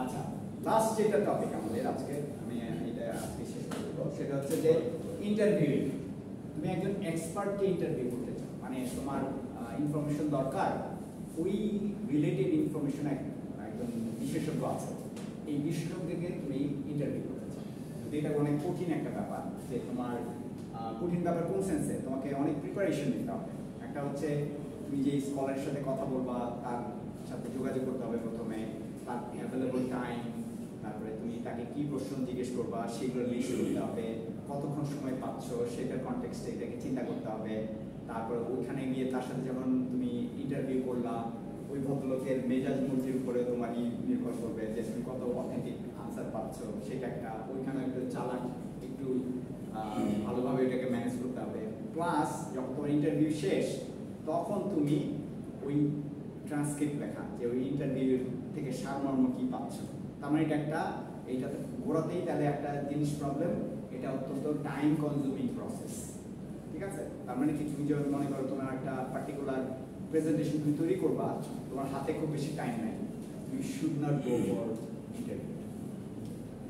আচ্ছা, লাস্ট যেটা টপিক আমাদের আজকে, আমি এটা আজকে শেষ করবো, সেটা হচ্ছে যে ইন্টারভিউইং। তুমি একজন এক্সপার্টকে ইন্টারভিউ করতে চাও, মানে তোমার ইনফরমেশন দরকার, ওই রিলেটেড ইনফরমেশন একজন বিশেষজ্ঞ আছে, এই বিশেষজ্ঞকে তুমি ইন্টারভিউ করতে চাও। এটা অনেক কঠিন একটা ব্যাপার, যে তোমার কঠিন ব্যাপার কোন সেন্সে, তোমাকে অনেক প্রিপারেশন নিতে হবে। একটা হচ্ছে তুমি যে স্কলারের সাথে কথা বলবা তার সাথে যোগাযোগ করতে হবে প্রথমে, তার অ্যাভেলেবল টাইম, তারপরে তুমি তাকে কি প্রশ্ন জিজ্ঞেস করবা সেগুলো লিস্ট করতে হবে, কতক্ষণ সময় পাচ্ছ সেটার কনটেক্সটে এটাকে চিন্তা করতে হবে। তারপরে ওইখানে গিয়ে তার সাথে যখন তুমি ইন্টারভিউ করলা, ওই ভদ্রলোকের মেজাজ মর্জির উপরে তোমার নির্ভর করবে যে তুমি কত অথেন্টিক আনসার পাচ্ছ। সেটা একটা ওইখানে একটু চালাক, একটু ভালোভাবে এটাকে ম্যানেজ করতে হবে। প্লাস যখন তোমার ইন্টারভিউ শেষ তখন তুমি ওই ট্রান্সক্রিপ্ট লেখা, যে ওই ইন্টারভিউ থেকে সারমর্ম কি পাচ্ছ। তার মানে এটা একটা, এইটাতে ঘোরাতেই তাহলে একটা জিনিস প্রবলেম, এটা অত্যন্ত টাইম কনজিউমিং প্রসেস, ঠিক আছে? তার মানে কি, তুমি যখন মনে করো তোমার একটা পার্টিকুলার প্রেজেন্টেশন তুমি তৈরি করবা, তোমার হাতে খুব বেশি টাইম নাই, you should not go for interview,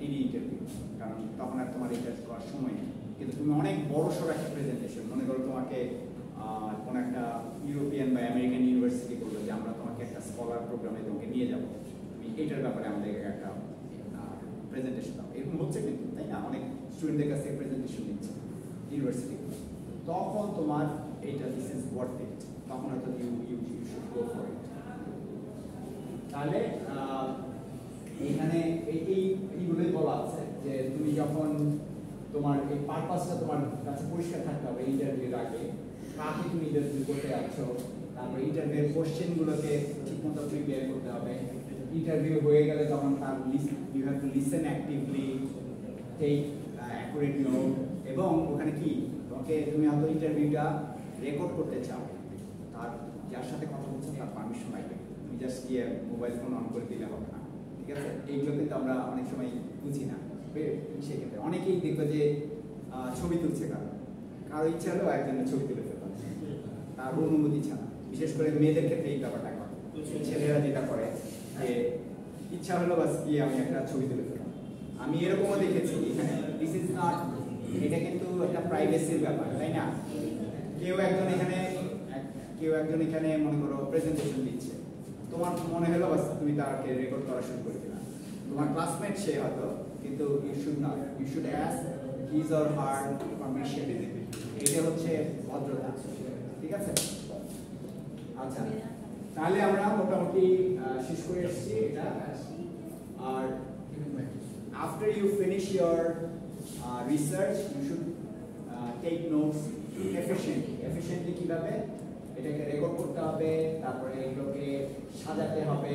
any interview, কারণ তখন আর তোমার এটা করার সময় নেই। কিন্তু তুমি অনেক বড় সড় একটা প্রেজেন্টেশন, মনে করো তোমাকে কোনো একটা ইউরোপিয়ান বা আমেরিকান ইউনিভার্সিটি করলো যে আমরা তোমাকে একটা স্কলার প্রোগ্রামে তোমাকে নিয়ে যাবো, তুমি এটার ব্যাপারে আমাদের একটা প্রেজেন্টেশন দাও, এরকম হচ্ছে কিন্তু, তাই না? অনেক স্টুডেন্টদের কাছে প্রেজেন্টেশন নিচ্ছে ইউনিভার্সিটি, তখন তোমার এইটা দিস ইজ ওয়ার্থ ইট, তখন হয়তো you should go for it. তাহলে এইখানে এইগুলোই বলা আছে যে তুমি যখন তোমার এই পারপাসটা তোমার কাছে পরিষ্কার থাকতে হবে ইন্টারভিউর আগে, কাকে তুমি ইন্টারভিউ করতে যাচ্ছ, তারপর ইন্টারভিউর কোশ্চেনগুলোকে ঠিকমতো প্রিপেয়ার করতে হবে। ইন্টারভিউ হয়ে গেলে তখন তার you have to listen actively, take accurate note, এবং ওখানে কি তোমাকে তুমি হয়তো ইন্টারভিউটা রেকর্ড করতে চাও, তার যার সাথে কথা বলছো তার পারমিশন লাগবে, তুমি জাস্ট গিয়ে মোবাইল ফোন অন করে দিলে হবে না, ঠিক আছে? এইগুলো কিন্তু আমরা অনেক সময় বুঝি না। সেক্ষেত্রে অনেকেই দেখবে যে ছবি তুলছে, কারো ইচ্ছা হলেও একজনের ছবি তুলে ফেলতে তার অনুমতি ছাড়া, বিশেষ করে মেয়েদের ক্ষেত্রে এই ব্যাপারটা করে। ছেলেরা যেটা করে যে ইচ্ছা হলো বাস গিয়ে আমি একটা ছবি তুলে ফেললাম। আমি এরকমও দেখেছি এখানে, দিস ইজ নট, এটা কিন্তু একটা প্রাইভেসির ব্যাপার, তাই না? কেউ একজন এখানে মনে করো প্রেজেন্টেশন দিচ্ছে, তোমার মনে হলো বাস তুমি তাকে রেকর্ড করা শুরু করে দিলা, তোমার ক্লাসমেট সে হয়তো, কিন্তু you should not, you should ask his or her permission. এটা হচ্ছে ভদ্রতা, ঠিক আছে? আচ্ছা, তাহলে আমরা মোটামুটি শেষ করে এসেছি এটা। আর after you finish your research, you should take notes efficiently কিভাবে এটাকে রেকর্ড করতে হবে, তারপরে এগুলোকে সাজাতে হবে,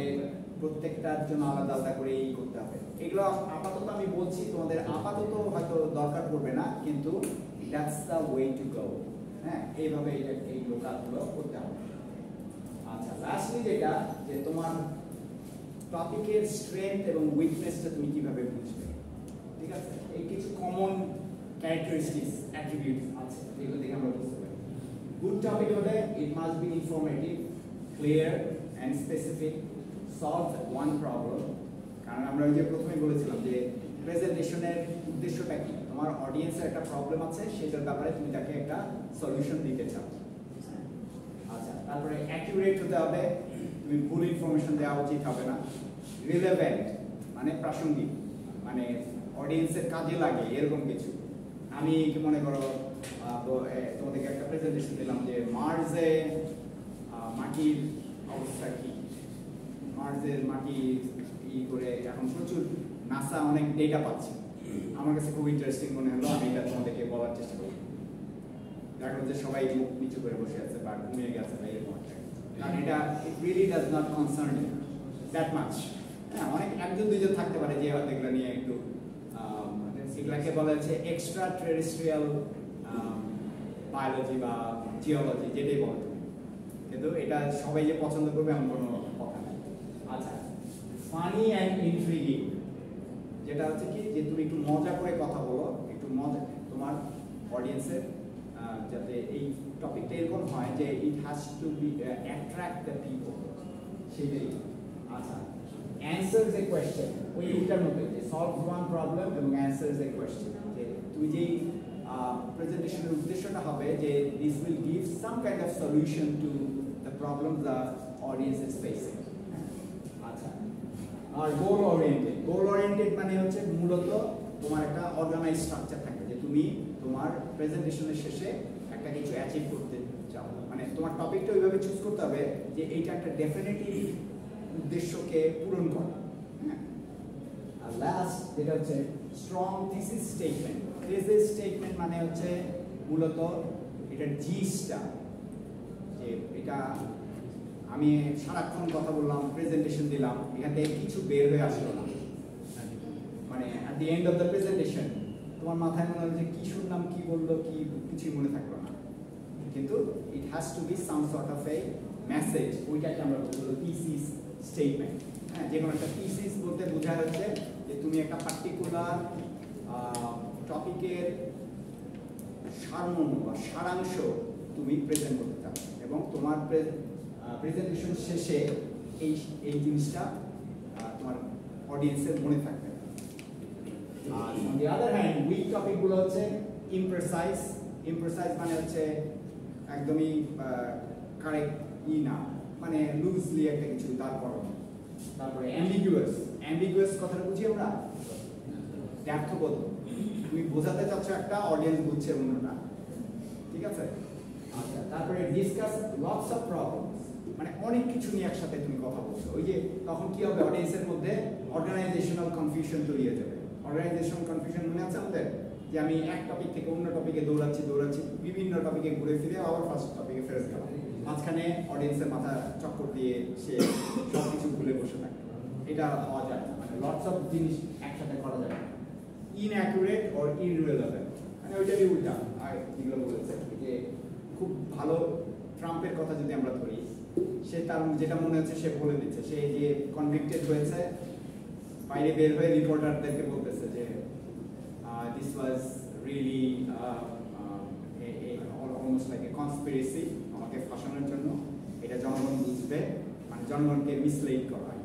প্রত্যেকটার জন্য আলাদা আলাদা করে করতে হবে। এগুলো আপাতত আমি বলছি, তোমাদের আপাতত হয়তো দরকার পড়বে না, কিন্তু that's the way to go. হ্যাঁ, এইভাবে এইগুলো কাজগুলো করতে হবে। আচ্ছা, লাস্টলি যেটা যে তোমার টপিকের স্ট্রেংথ এবং উইকনেসটা তুমি কিভাবে বুঝবে, ঠিক আছে? এই কিছু কমন ক্যারেক্টারিস্টিক্স, অ্যাট্রিবিউটস আছে যেগুলো দেখে আমরা বুঝতে পারি। গুড টপিক হলে it must be informative, clear and specific, solve one problem. কারণ আমরা ওই যে প্রথমে বলেছিলাম যে প্রেজেন্টেশনের উদ্দেশ্যটা কি, তোমার অডিয়েন্সের একটা প্রবলেম আছে, সেটার ব্যাপারে তুমি তাকে একটা সলিউশন দিতে চাও। আচ্ছা, তারপরে অ্যাকিউরেট হতে হবে, তুমি ভুল ইনফরমেশন দেওয়া উচিত হবে না। রিলেভেন্ট মানে প্রাসঙ্গিক, মানে অডিয়েন্সের কাজে লাগে এরকম কিছু। আমি কি মনে করো তোমাদেরকে একটা প্রেজেন্টেশন দিলাম যে মার্সে মাটির অবস্থা কি, মার্সের মাটি করে এখন প্রচুর নাসা অনেক ডেটা পাচ্ছে, আমার কাছে খুব ইন্টারেস্টিং মনে হলো, আমি এটা তোমাদেরকে বলার চেষ্টা করি। দেখো যে সবাই মুখ নিচু করে বসে আছে বা ঘুমিয়ে গেছে বা এরকম একটা, কারণ এটা it really does not concern that much. হ্যাঁ, অনেক একজন দুইজন থাকতে পারে যে হয়তো এগুলো নিয়ে একটু এগুলাকে বলা হচ্ছে এক্সট্রা টেরেস্ট্রিয়াল বায়োলজি বা জিওলজি, যেটাই বলো তুমি, কিন্তু এটা সবাই যে পছন্দ করবে এমন কোনো কথা নেই। আচ্ছা, ফানি অ্যান্ড ইন্ট্রিগিং, যেটা হচ্ছে কি যে তুমি একটু মজা করে কথা বলো, একটু মজা, তোমার অডিয়েন্সের যাতে এই টপিকটা এরকম হয় যে it has to be attract the people, সেটাই। আচ্ছা, অ্যান্সার্স এ কোয়েশ্চেন, ওই দুটার মধ্যে যে সলভ ওয়ান প্রবলেম এবং অ্যান্সার্স এ কোয়েশ্চেন, যে তুই যেই প্রেজেন্টেশনের উদ্দেশ্যটা হবে যে this will give some kind of solution to the problem the audience is facing. আচ্ছা, আর গোল ওরিয়েন্টেড মানে হচ্ছে মূলত তোমার একটা অর্গানাইজ স্ট্রাকচার থাকবে, যে তুমি তোমার প্রেজেন্টেশনের শেষে একটা কিছু অ্যাচিভ করতে চাও, মানে তোমার টপিকটা ওইভাবে চুজ করতে হবে যে এইটা একটা ডেফিনেটলি উদ্দেশ্যকে পূরণ করে। হ্যাঁ, আর লাস্ট যেটা হচ্ছে strong thesis statement. Thesis statement মানে হচ্ছে মূলত এটার জিসটা, যে এটা আমি সারাক্ষণ কথা বললাম, প্রেজেন্টেশন দিলাম, এখান থেকে কিছু বের হয়ে আসলো না, মানে at the end of the presentation তোমার মাথায় মনে হলো যে কি শুনলাম, কি বললো, কি কিছুই মনে থাকলো না, কিন্তু ইট has to be some sort of A message, ওইটাকে আমরা বলবো থিসিস স্টেটমেন্ট। হ্যাঁ, যে কোনো একটা থিসিস বলতে বোঝা যাচ্ছে যে তুমি একটা পার্টিকুলার টপিকের সারমর্ম বা সারাংশ তুমি প্রেজেন্ট করতে চাও, এবং তোমার প্রেজেন্টেশন শেষে এই জিনিসটা তোমার অডিয়েন্সের মনে থাকবে। আর on the other hand weak টপিকগুলো হচ্ছে ইমপ্রেসাইজ মানে হচ্ছে একদমই কারেক্ট না, মানে লুজলি একটা কিছু, তারপরে অ্যাম্বিগুয়াস কথাটা বুঝি আমরা, দ্ব্যর্থবোধ, তুমি বোঝাতে চাচ্ছ একটা, অডিয়েন্স বুঝছে অন্যটা, ঠিক আছে? আচ্ছা, তারপরে ডিসকাস লটস অফ প্রবলেমস, মানে অনেক কিছু নিয়ে একসাথে তুমি কথা বলছো, ওই যে তখন কি হবে অডিয়েন্সের মধ্যে অর্গানাইজেশনাল কনফিউশন তৈরি হয়ে যাবে। অর্গানাইজেশনাল কনফিউশন মনে আছে আমাদের, যে আমি এক টপিক থেকে অন্য টপিকে দৌড়াচ্ছি বিভিন্ন টপিকে ঘুরে ফিরে আবার ফার্স্ট টপিকে ফেরত গেলাম, মাঝখানে অডিয়েন্সের মাথা চক্কর দিয়ে সে সব কিছু ভুলে বসে থাকে। এটা হওয়া যায় না, মানে লটস অফ জিনিস একসাথে করা যায় না। ইনঅ্যাকুরেট অর ইররিলেভেন্ট, মানে ওইটারই উল্টা আর যেগুলো বলেছে যে খুব ভালো ট্রাম্পের কথা যদি আমরা ধরি, সে তার যেটা মনে হচ্ছে সে বলে দিচ্ছে, সে যে কনভিক্টেড হয়েছে বাইরে বের হয়ে রিপোর্টারদেরকে বলতেছে যে this was really almost like a conspiracy, আমাকে ফাঁসানোর জন্য, এটা জনগণ বুঝবে, মানে জনগণকে মিসলিড করা হয়।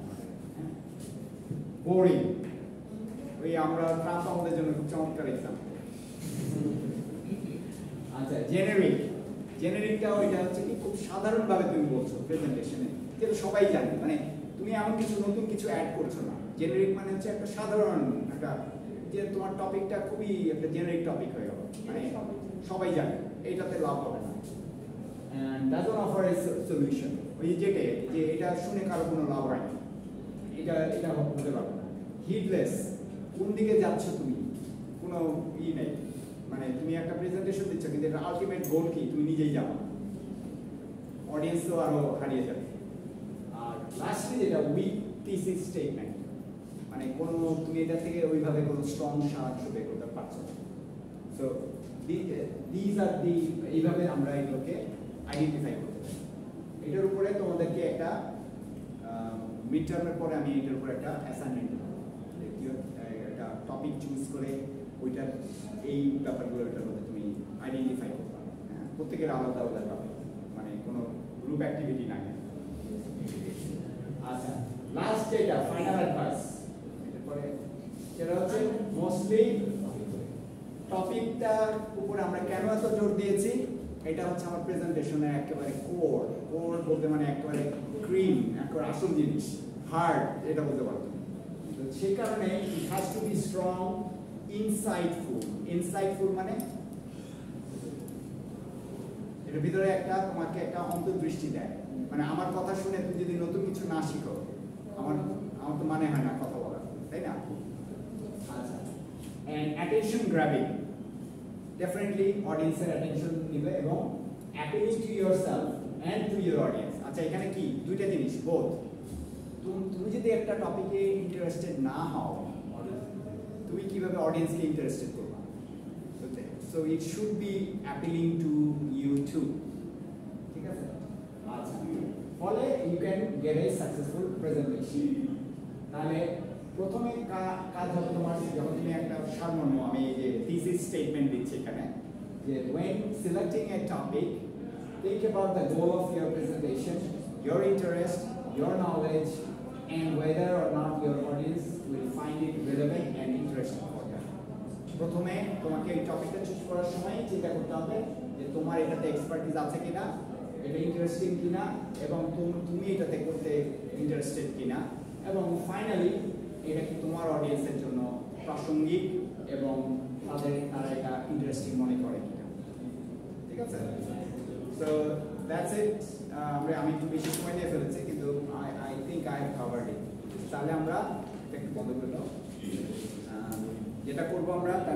বোরিং, ওই আমরা ট্রাম্প আমাদের জন্য খুব চমৎকার এক্সাম্পল। আচ্ছা, জেনারিকটা ওইটা হচ্ছে কি খুব সাধারণভাবে তুমি বলছো প্রেজেন্টেশনে, যেটা সবাই জানে, মানে তুমি এমন কিছু নতুন কিছু অ্যাড করছো না। জেনারিক মানে হচ্ছে একটা সাধারণ একটা, যে তোমার টপিকটা খুবই একটা জেনারিক টপিক হয়ে গেল, মানে সবাই জানে, এইটাতে লাভ হবে না। And doesn't offer a solution, ওই যেটা যে এটা শুনে কারো কোনো লাভ হয় না, এটা হতে পারবে না। হিডলেস, কোন দিকে যাচ্ছ তুমি, কোনো নেই, মানে তুমি একটা প্রেজেন্টেশন দিচ্ছ কিন্তু এটা আলটিমেট গোল কি তুমি নিজেই জানো, অডিয়েন্সও আরো হারিয়ে যাবে। আর লাস্টলি যেটা উইক থিসিস স্টেটমেন্ট, মানে কোনো তুমি এটা থেকে ওইভাবে কোনো স্ট্রং সাহায্য বের করতে পারছো না। সো দিজ আর দি, এইভাবে আমরা এগুলোকে আইডেন্টিফাই করতে পারি। এটার উপরে তোমাদেরকে একটা মিড টার্মের পরে আমি এটার উপরে একটা অ্যাসাইনমেন্ট দেবো, একটা টপিক চুজ করে ওইটার এই ব্যাপারগুলো এটার মধ্যে তুমি আইডেন্টিফাই করতে পারো। হ্যাঁ, প্রত্যেকের আলাদা আলাদা পাবে, মানে কোনো গ্রুপ অ্যাক্টিভিটি না। আচ্ছা, লাস্ট যেটা ফাইনাল অ্যাডভাইস, এরপরে সেটা হচ্ছে মোস্টলি টপিকটার উপরে আমরা কেন এত জোর দিয়েছি, এটা হচ্ছে আমার প্রেজেন্টেশনের একেবারে কোর বলতে মানে একেবারে ক্রিম, একেবারে আসল জিনিস, হার্ড, এটা বলতে পারতো। তো সেই কারণে ইট has to be strong, insightful মানে এর ভিতরে একটা তোমাকে একটা অন্তর্দৃষ্টি দেয়, মানে আমার কথা শুনে তুমি যদি নতুন কিছু না শিখো, আমার তো মানে হয় না কথা বলা, তাই না? আচ্ছা, and attention grabbing, definitely অডিয়েন্সের অ্যাটেনশন নিবে এবং appealing to yourself and to your audience। আচ্ছা, এখানে কি দুইটা জিনিস, বোথ। তুমি যদি একটা টপিকে ইন্টারেস্টেড না হও, তুমি কিভাবে অডিয়েন্সকে ইন্টারেস্টেড করবা? So it should be appealing to you too, ঠিক আছে? আচ্ছা, ফলে you can get a successful presentation. তাহলে প্রথমে কাজ হবে তোমার, যখন তুমি একটা সারমর্ম, আমি এই যে থিসিস স্টেটমেন্ট দিচ্ছি এখানে, যে when selecting a topic, think about the goal of your presentation, your interest, your knowledge, and whether or not your audience will find it relevant and interesting for them. প্রথমে তোমাকে এই টপিকটা choose করার সময় চিন্তা করতে হবে যে তোমার এটাতে এক্সপার্টিস আছে কিনা, এটা ইন্টারেস্টিং কিনা, এবং তুমি এটাতে করতে ইন্টারেস্টেড কিনা, এবং ফাইনালি এটা কি তোমার অডিয়েন্সের জন্য প্রাসঙ্গিক এবং তারা এটা ইন্টারেস্টিং মনে করে কিনা, ঠিক আছে? So that's it. আমি একটু বেশি সময় নিয়ে ফেলেছি, কিন্তু I think I have covered it. তাহলে আমরা একটু বন্ধ করে দাও, যেটা করবো আমরা তাহলে